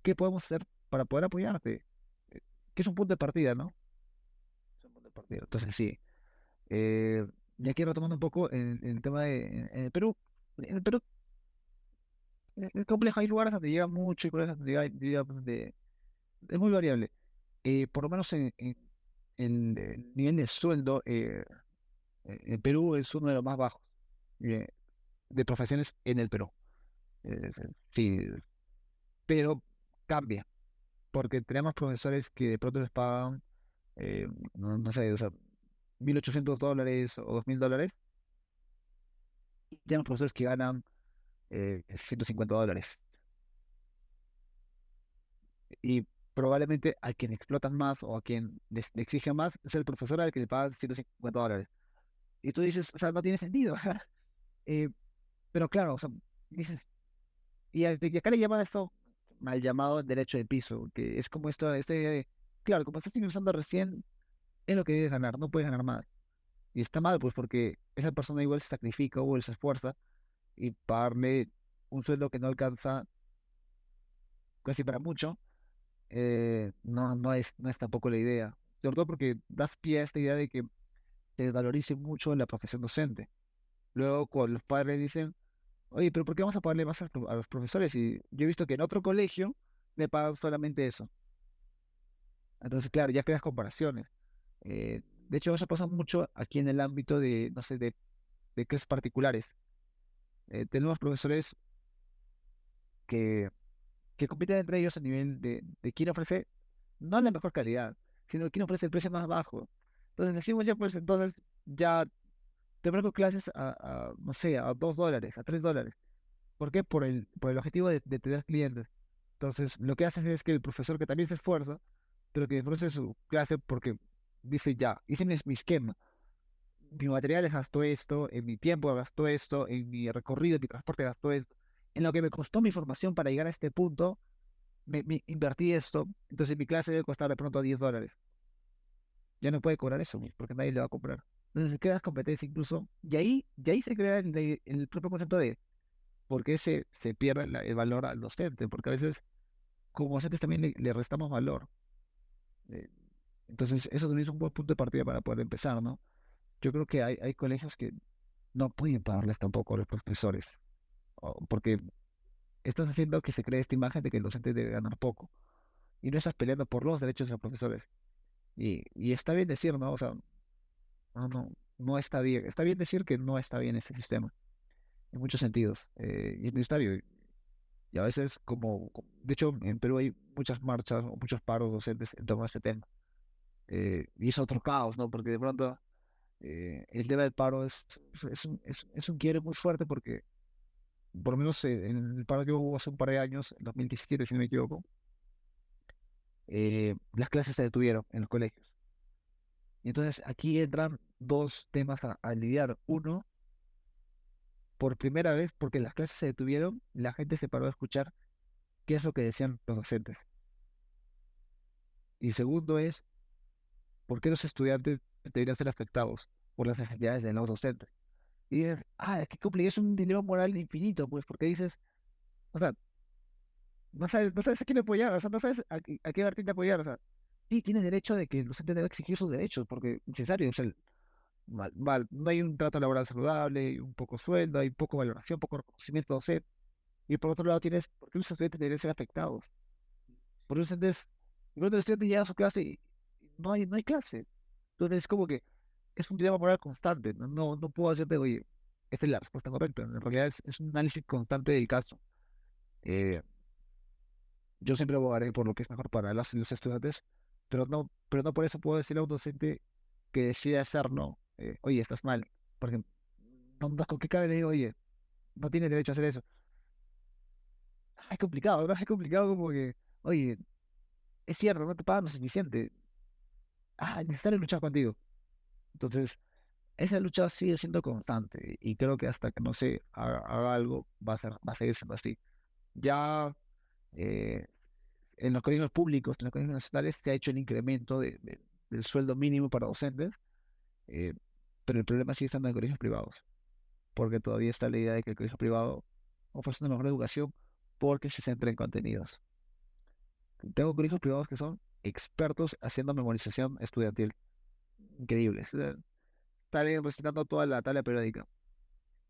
¿qué podemos hacer para poder apoyarte? Eh, Que es un punto de partida, ¿no? Es un punto de partida. Entonces, sí. Eh, y aquí retomando un poco el tema en el Perú. En el Perú es complejo, hay lugares donde llega mucho y lugares donde llega donde es muy variable. Por lo menos en el nivel de sueldo, el Perú es uno de los más bajos eh, de profesiones en el Perú. Sí, pero cambia, porque tenemos profesores que de pronto les pagan, no sé, o sea, $1,800 o $2,000, y tenemos profesores que ganan $150. Y probablemente a quien explotan más o a quien le exigen más es el profesor al que le pagan $150. Y tú dices, o sea, no tiene sentido. Eh, pero claro, o sea, dices, y acá le llaman esto mal llamado derecho de piso, que es como esto, claro, como estás ingresando recién, es lo que debes ganar, no puedes ganar más. Y está mal, pues, porque esa persona igual se sacrifica o se esfuerza y pagarle un sueldo que no alcanza casi para mucho, no es tampoco la idea. Sobre todo porque das pie a esta idea de que se valorice mucho la profesión docente. Luego, cuando los padres dicen, oye, pero ¿por qué vamos a pagarle más a los profesores? Y yo he visto que en otro colegio le pagan solamente eso. Entonces, claro, ya creas comparaciones. De hecho, eso pasa mucho aquí en el ámbito de, no sé, de clases particulares. Tenemos profesores que, que compiten entre ellos a nivel de quién ofrece no la mejor calidad, sino quién ofrece el precio más bajo. Entonces decimos ya, pues entonces ya te ofrezco clases no sé, a $2, a $3. ¿Por qué? Por el objetivo de tener clientes. Entonces, lo que haces es que el profesor que también se esfuerza, pero que ofrece su clase porque dice, ya, hice mi esquema, mi material gastó esto, en mi tiempo gastó esto, en mi recorrido, en mi transporte gastó esto, en lo que me costó mi formación para llegar a este punto, me invertí esto, entonces mi clase debe costar de pronto $10. Ya no puede cobrar eso, porque nadie le va a comprar. Entonces, creas competencia incluso, y ahí se crea el propio concepto de por qué se pierde el valor al docente, porque a veces como docentes también le restamos valor. Eh, entonces, eso también es un buen punto de partida para poder empezar, ¿no? Yo creo que hay colegios que no pueden pagarles tampoco a los profesores, porque estás haciendo que se cree esta imagen de que el docente debe ganar poco, y no estás peleando por los derechos de los profesores. Y está bien decir, ¿no? O sea, no está bien. Está bien decir que no está bien ese sistema, en muchos sentidos, y es necesario. Y a veces, de hecho, en Perú hay muchas marchas o muchos paros docentes en torno a este tema. Y es otro caos, ¿no? Porque de pronto el tema del paro es un quiebre muy fuerte porque, por lo menos en el paro que hubo hace un par de años, en 2017, si no me equivoco, las clases se detuvieron en los colegios. Y entonces aquí entran dos temas a lidiar. Uno, por primera vez, porque las clases se detuvieron, la gente se paró a escuchar qué es lo que decían los docentes. Y segundo es, ¿por qué los estudiantes deberían ser afectados por las necesidades de los docentes? Y dices, es que es un dilema moral infinito, pues, porque dices, o sea, no sabes a quién apoyar, o sea, no sabes a qué vertiente apoyar, o sea, sí, tienes derecho de que el docente debe exigir sus derechos, porque es necesario, o sea, no hay un trato laboral saludable, hay un poco sueldo, hay poco valoración, poco reconocimiento docente, y por otro lado tienes, ¿por qué los estudiantes deberían ser afectados? Por los estudiantes, cuando el estudiante llega a su clase y no hay clase, entonces es como que es un dilema moral constante, no puedo decirte, oye, esta es la respuesta correcta, en realidad es un análisis constante del caso. Eh, yo siempre abogaré por lo que es mejor para las y los estudiantes, pero no por eso puedo decirle a un docente que decide hacerlo, oye, estás mal, porque no, con qué cara le digo, oye, no tienes derecho a hacer eso. Es complicado, ¿no? Es complicado como que, oye, es cierto, no te pagan lo suficiente. Es necesario luchar contigo. Entonces, esa lucha sigue siendo constante y creo que hasta que no se haga algo va a seguir siendo así. Ya eh, en los colegios públicos, en los colegios nacionales, se ha hecho el incremento del sueldo mínimo para docentes, eh, pero el problema sigue estando en colegios privados, porque todavía está la idea de que el colegio privado ofrece una mejor educación porque se centra en contenidos. Tengo colegios privados que son expertos haciendo memorización estudiantil. Increíbles. O sea, están recitando toda la tabla periódica.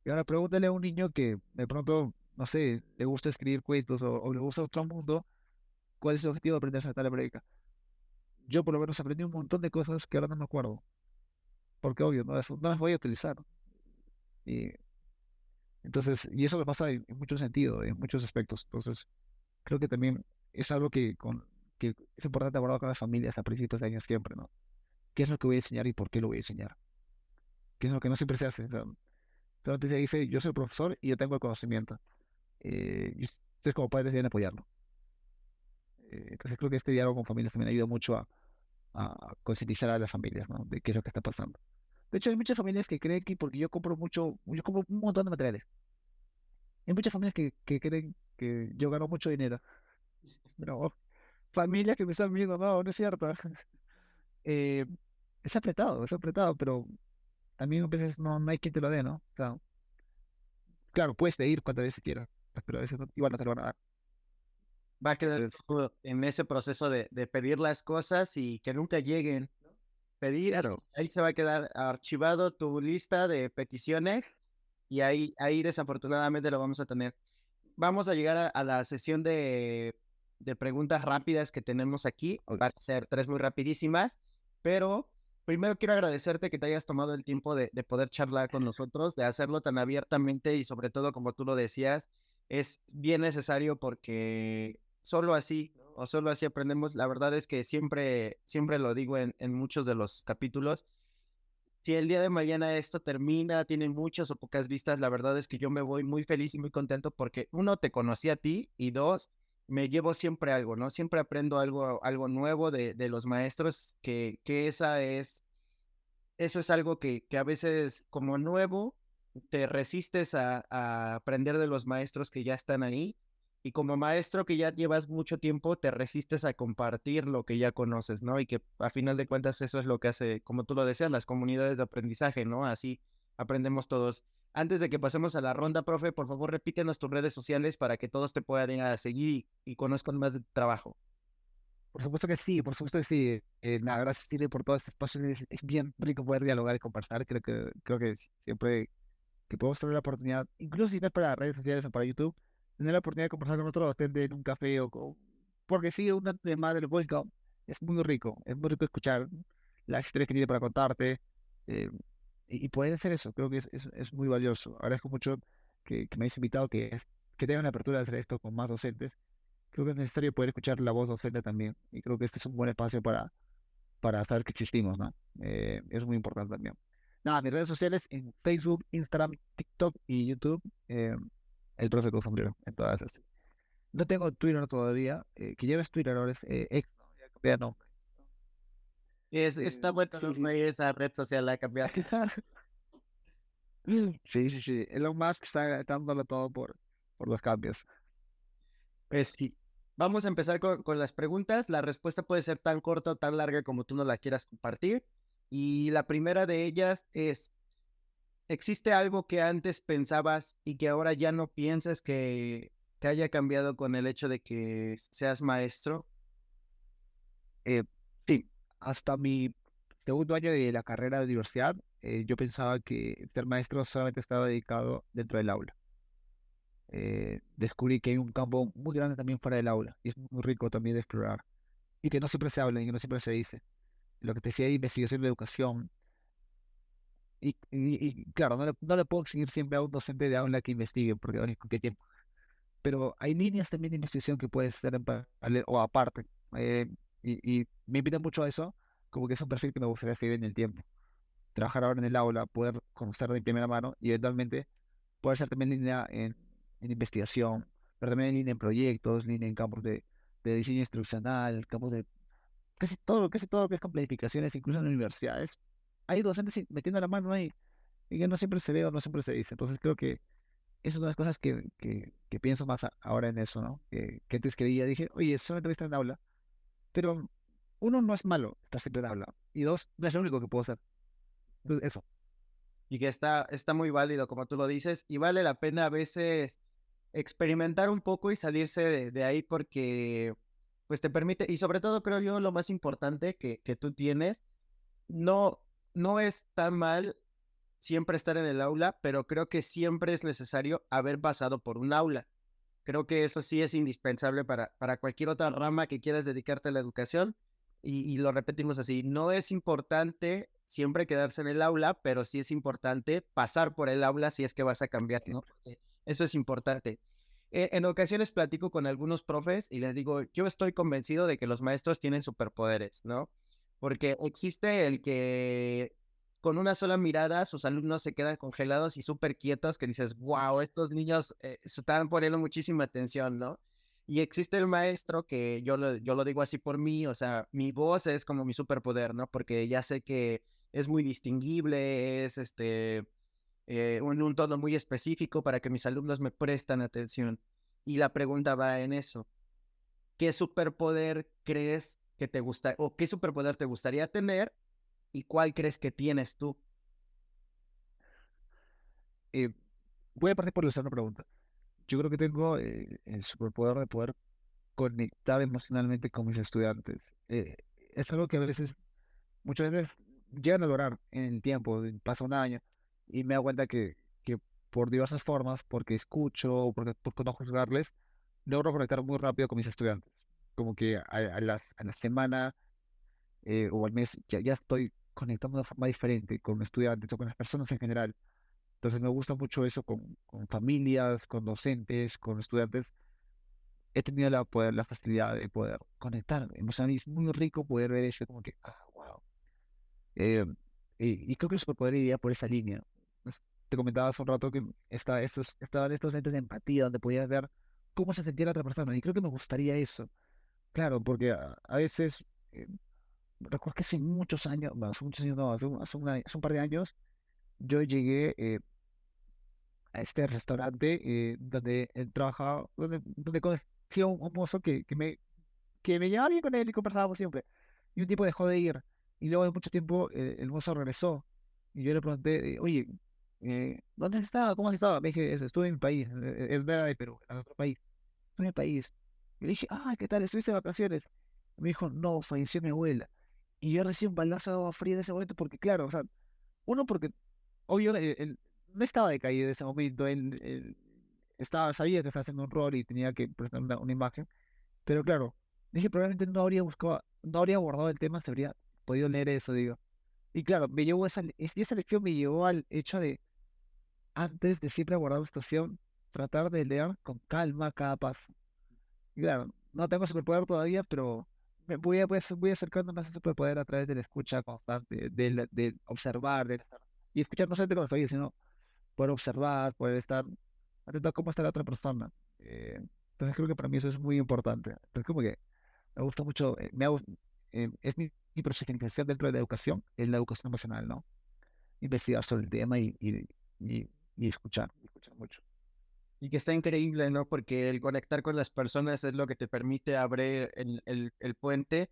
Y ahora pregúntale a un niño que de pronto, no sé, le gusta escribir cuentos o le gusta otro mundo, ¿cuál es el objetivo de aprender esa tabla periódica? Yo por lo menos aprendí un montón de cosas que ahora no me acuerdo, porque obvio, no las voy a utilizar. Y entonces, y eso me pasa en muchos sentidos, en muchos aspectos. Entonces, creo que también es algo que es importante abordar con las familias a principios de años siempre, ¿no? ¿Qué es lo que voy a enseñar y por qué lo voy a enseñar? ¿Qué es lo que no siempre se hace? O sea, solamente se dice, yo soy el profesor y yo tengo el conocimiento. Y ustedes como padres deben apoyarlo. Entonces creo que este diálogo con familias también ayuda mucho a concientizar a las familias, ¿no? De qué es lo que está pasando. De hecho, hay muchas familias que creen que porque yo compro un montón de materiales. Hay muchas familias que creen que yo gano mucho dinero. No, familias que me están viendo, no es cierto. Eh, es apretado, pero también a veces no hay quien te lo dé, ¿no? O sea, claro, puedes pedir cuantas veces quieras, pero a veces igual no te lo van a dar. Va a quedar Entonces, todo en ese proceso de pedir las cosas y que nunca lleguen. Pedir, claro, ahí se va a quedar archivado tu lista de peticiones y ahí desafortunadamente lo vamos a tener. Vamos a llegar a la sesión de preguntas rápidas que tenemos aquí. ok, Van a ser tres muy rapidísimas, pero primero quiero agradecerte que te hayas tomado el tiempo de poder charlar con nosotros, de hacerlo tan abiertamente y sobre todo, como tú lo decías, es bien necesario porque solo así, ¿no? O solo así aprendemos. La verdad es que siempre lo digo en muchos de los capítulos. Si el día de mañana esto termina, tiene muchas o pocas vistas, la verdad es que yo me voy muy feliz y muy contento porque uno, te conocí a ti y dos, me llevo siempre algo, ¿no? Siempre aprendo algo nuevo de los maestros, que eso es algo que a veces como nuevo te resistes a aprender de los maestros que ya están ahí y como maestro que ya llevas mucho tiempo te resistes a compartir lo que ya conoces, ¿no? Y que a final de cuentas eso es lo que hace, como tú lo decías, las comunidades de aprendizaje, ¿no? Así aprendemos todos. Antes de que pasemos a la ronda, profe, por favor repítenos tus redes sociales para que todos te puedan ir a seguir y conozcan más de tu trabajo. por supuesto que sí, por supuesto que sí. Nada, gracias, Silvia, por todo este espacio. Es bien rico poder dialogar y conversar. Creo que siempre que podemos tener la oportunidad, incluso si no es para redes sociales o para YouTube, tener la oportunidad de conversar con otro docente en un café porque sí, una de más del podcast es muy rico escuchar las historias que tiene para contarte eh, y poder hacer eso, creo que es muy valioso. Agradezco mucho que me hayas invitado, que tengan la apertura de hacer esto con más docentes. Creo que es necesario poder escuchar la voz docente también y creo que este es un buen espacio para saber que existimos, ¿no? Es muy importante también. Nada, mis redes sociales en Facebook, Instagram, TikTok y YouTube, el profe con sombrero, en todas esas. No tengo Twitter todavía, que ya no es Twitter, ahora es X, ¿no? Ya cambié de nombre. Está bueno, Sí, ¿no? sí. Esa red social ha cambiado. Sí, sí, sí. Elon Musk está dándolo todo por los cambios. Pues sí. Vamos a empezar con las preguntas. La respuesta puede ser tan corta o tan larga como tú nos la quieras compartir. Y la primera de ellas es, ¿existe algo que antes pensabas y que ahora ya no piensas que que haya cambiado con el hecho de que seas maestro? Eh, sí, hasta mi segundo año de la carrera de universidad, yo pensaba que ser maestro solamente estaba dedicado dentro del aula. Descubrí que hay un campo muy grande también fuera del aula y es muy rico también de explorar y que no siempre se habla y que no siempre se dice. Lo que te decía de investigación de educación y claro, no le puedo exigir siempre a un docente de aula que investigue porque bueno, ¿con qué tiempo? Pero hay líneas también de investigación que puedes hacer en paralelo o aparte. eh, y me invita mucho a eso, como que es un perfil que me gustaría seguir en el tiempo. Trabajar ahora en el aula, poder conocer de primera mano y eventualmente poder ser también línea en investigación, pero también en línea en proyectos, línea en campos de diseño instruccional, campos de casi todo lo que es con planificaciones, incluso en universidades. Hay docentes metiendo la mano ahí y que no siempre se ve o no siempre se dice. Entonces creo que es una de las cosas que pienso más ahora en eso, ¿no? Que antes creía, dije, oye, solamente voy a estar en aula, pero uno, no es malo estar siempre en aula, y dos, no es lo único que puedo hacer. Entonces, eso. Y que está muy válido, como tú lo dices, y vale la pena a veces experimentar un poco y salirse de ahí porque pues te permite, y sobre todo creo yo lo más importante que tú tienes, no, no es tan mal siempre estar en el aula, pero creo que siempre es necesario haber pasado por un aula. Creo que eso sí es indispensable para cualquier otra rama que quieras dedicarte a la educación. Y lo repetimos así, no es importante siempre quedarse en el aula, pero sí es importante pasar por el aula si es que vas a cambiar, ¿no? Siempre. Porque eso es importante. En ocasiones platico con algunos profes y les digo, yo estoy convencido de que los maestros tienen superpoderes, ¿no? Porque existe el que con una sola mirada sus alumnos se quedan congelados y súper quietos, que dices, wow, estos niños se están poniendo muchísima atención, ¿no? Y existe el maestro que yo lo digo así por mí, o sea, mi voz es como mi superpoder, ¿no? Porque ya sé que es muy distinguible, es un tono muy específico para que mis alumnos me prestan atención. Y la pregunta va en eso. ¿Qué superpoder crees que te gusta o qué superpoder te gustaría tener y cuál crees que tienes tú? Eh, Voy a partir por la segunda pregunta. Yo creo que tengo el superpoder de poder conectar emocionalmente con mis estudiantes. Es algo que a veces, muchas veces llegan a lograr en el tiempo, pasa un año, y me doy cuenta que por diversas formas, porque escucho, por no juzgarles, logro conectar muy rápido con mis estudiantes. Como que a la semana o al mes ya estoy conectando de una forma diferente con estudiantes o con las personas en general. Entonces me gusta mucho eso con familias, con docentes, con estudiantes. He tenido la facilidad de poder conectar emocionalmente. Es muy rico poder ver eso como que, wow. Eh, y creo que el superpoder iría por esa línea. Te comentaba hace un rato que estaban estos lentes de empatía donde podías ver cómo se sentía la otra persona. Y creo que me gustaría eso. Claro, porque a veces, recuerdo que hace muchos años, bueno, hace muchos años, no, hace un par de años, yo llegué a este restaurante donde él trabajaba, donde conocí a un mozo que me llevaba bien con él y conversábamos siempre. Y un tipo dejó de ir. Y luego de mucho tiempo el mozo regresó. Y yo le pregunté, oye, ¿dónde has estado? ¿Cómo has estado? Me dije, estuve en mi país. Él no era de Perú, era de otro país. Estuve en mi país. Y le dije, ¿qué tal? ¿Estuviste de vacaciones? Y me dijo, no, falleció mi abuela. Y yo recién un baldazo de agua fría en ese momento porque, claro, o sea, uno porque, obvio, él no estaba decaído en ese momento. Él sabía que estaba haciendo un rol y tenía que presentar una imagen. Pero claro, dije, probablemente no habría buscado, no habría abordado el tema, se habría podido leer eso, digo. Y claro, me llevó esa lección me llevó al hecho de, antes de siempre abordar una situación, tratar de leer con calma cada paso. Y claro, no tengo superpoder todavía, pero voy acercándome a ese superpoder a través de la escucha constante, de observar, y escuchar no solamente con los oídos, sino poder observar, poder estar atento a cómo está la otra persona. Entonces creo que para mí eso es muy importante. Entonces como que me gusta mucho, es mi proyección dentro de la educación, es la educación emocional, ¿no? Investigar sobre el tema y escuchar mucho. Y que está increíble, ¿no? Porque el conectar con las personas es lo que te permite abrir el puente,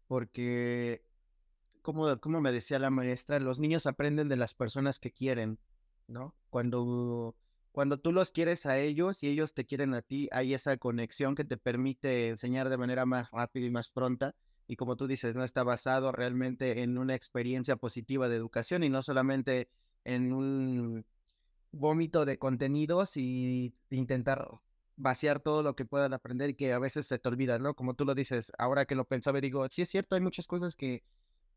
porque, como me decía la maestra, los niños aprenden de las personas que quieren, ¿no? Cuando cuando tú los quieres a ellos y ellos te quieren a ti, hay esa conexión que te permite enseñar de manera más rápida y más pronta. Y como tú dices, no está basado realmente en una experiencia positiva de educación y no solamente en un vómito de contenidos y intentar vaciar todo lo que puedan aprender y que a veces se te olvida, ¿no? Como tú lo dices, ahora que lo pensaba, digo, sí es cierto, hay muchas cosas que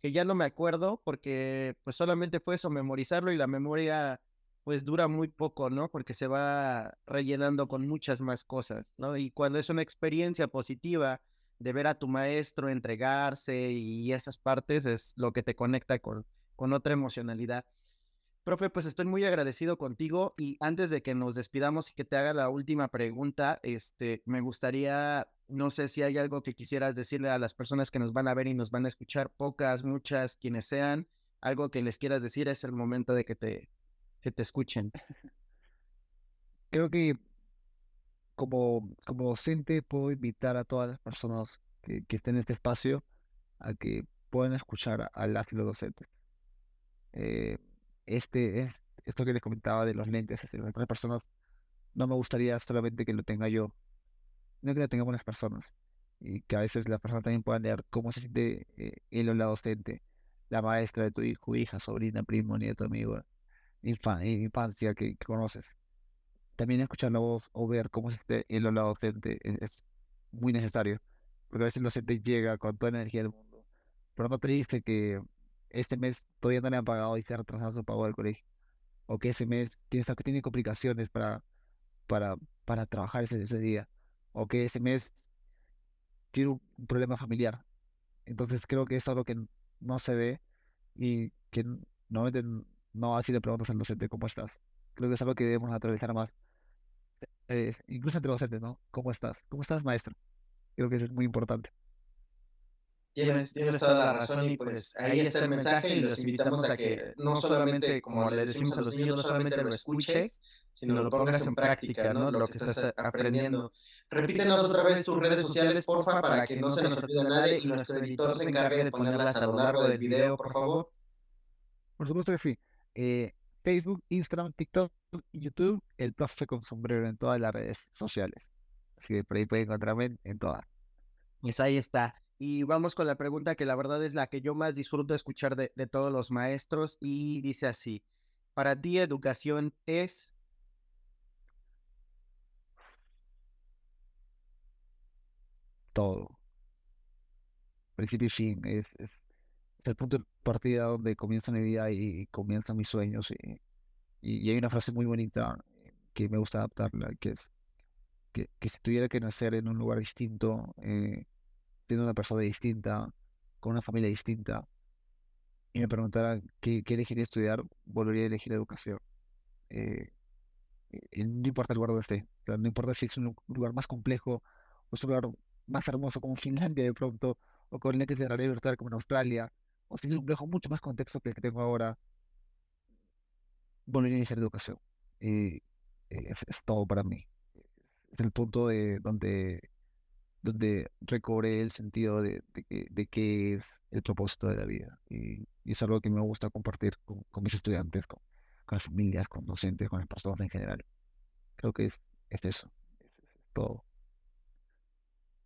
ya no me acuerdo porque pues solamente fue eso, memorizarlo y la memoria pues dura muy poco, ¿no? Porque se va rellenando con muchas más cosas, ¿no? Y cuando es una experiencia positiva de ver a tu maestro entregarse y esas partes es lo que te conecta con otra emocionalidad. Profe, pues estoy muy agradecido contigo y antes de que nos despidamos y que te haga la última pregunta, me gustaría, no sé si hay algo que quisieras decirle a las personas que nos van a ver y nos van a escuchar, pocas, muchas, quienes sean, algo que les quieras decir, es el momento de que te escuchen. Creo que como docente puedo invitar a todas las personas que estén en este espacio a que puedan escuchar a las y los docentes. Eh, esto que les comentaba de los lentes hacia las otras personas, no me gustaría solamente que lo tenga yo, no que lo tengamos las personas. Y que a veces las personas también puedan leer cómo se siente él o la docente, la maestra de tu hijo, hija, sobrina, primo, nieto, amigo, infancia que conoces. También escuchar la voz o ver cómo se siente él o la docente es muy necesario. Porque a veces el docente llega con toda la energía del mundo, pero no te dice que este mes todavía no le han pagado y se ha retrasado su pago del colegio. O que ese mes tiene complicaciones para, para trabajar ese día. O que ese mes tiene un problema familiar. Entonces creo que eso es algo que no se ve y que normalmente no así le preguntas al docente cómo estás. Creo que es algo que debemos naturalizar más, incluso entre docentes, ¿no? ¿Cómo estás? ¿Cómo estás, maestro? Creo que eso es muy importante. Tienes toda la razón y pues ahí está el mensaje y los invitamos a que no solamente, como le decimos a los niños, no solamente lo escuches, sino lo pongas en práctica, ¿no? Lo que estás aprendiendo. Repítenos otra vez tus redes sociales, porfa, para que no se nos olvide nadie y nuestro editor se encargue de ponerlas a lo largo del video, por favor. Por supuesto que sí. Facebook, Instagram, TikTok y YouTube, el profe con sombrero en todas las redes sociales. Así que por ahí pueden encontrarme en todas. Pues ahí está. Y vamos con la pregunta que la verdad es la que yo más disfruto escuchar de todos los maestros y dice así, para ti educación es... Todo. Principio y fin. Es el punto de partida donde comienza mi vida y comienzan mis sueños. Y hay una frase muy bonita que me gusta adaptarla, que es que si tuviera que nacer en un lugar distinto, siendo una persona distinta, con una familia distinta, y me preguntara qué elegiría estudiar, volvería a elegir educación. Eh, no importa el lugar donde esté, o sea, no importa si es un lugar más complejo o es un lugar más hermoso como Finlandia de pronto, o con lentes de realidad virtual como en Australia, o si es un complejo mucho más contexto que el que tengo ahora, volvería a elegir educación. Y es todo para mí. Es el punto donde recobré el sentido de qué es el propósito de la vida. Y es algo que me gusta compartir con mis estudiantes, con las familias, con docentes, con las personas en general. Creo que es eso, es todo.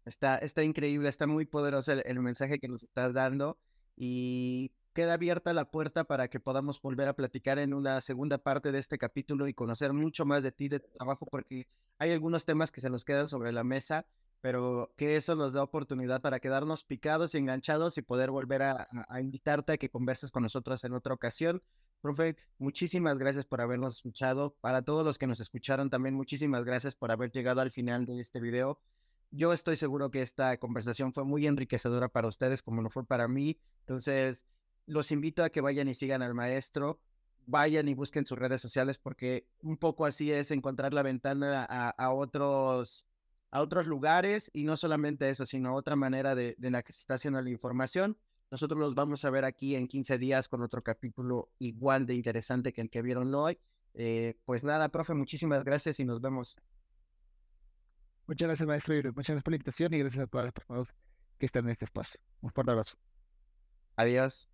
Está increíble, está muy poderoso el mensaje que nos estás dando y queda abierta la puerta para que podamos volver a platicar en una segunda parte de este capítulo y conocer mucho más de ti, de tu trabajo, porque hay algunos temas que se nos quedan sobre la mesa, pero que eso nos da oportunidad para quedarnos picados y enganchados y poder volver a invitarte a que converses con nosotros en otra ocasión. Profe, muchísimas gracias por habernos escuchado. Para todos los que nos escucharon también, muchísimas gracias por haber llegado al final de este video. Yo estoy seguro que esta conversación fue muy enriquecedora para ustedes como lo fue para mí. Entonces, los invito a que vayan y sigan al maestro, vayan y busquen sus redes sociales porque un poco así es encontrar la ventana a otros lugares y no solamente eso, sino otra manera de la que se está haciendo la información. Nosotros los vamos a ver aquí en 15 días con otro capítulo igual de interesante que el que vieron hoy. Pues nada, profe, muchísimas gracias y nos vemos. Muchas gracias, maestro. Y muchas gracias por la invitación y gracias a todas las personas que están en este espacio. Un fuerte abrazo. Adiós.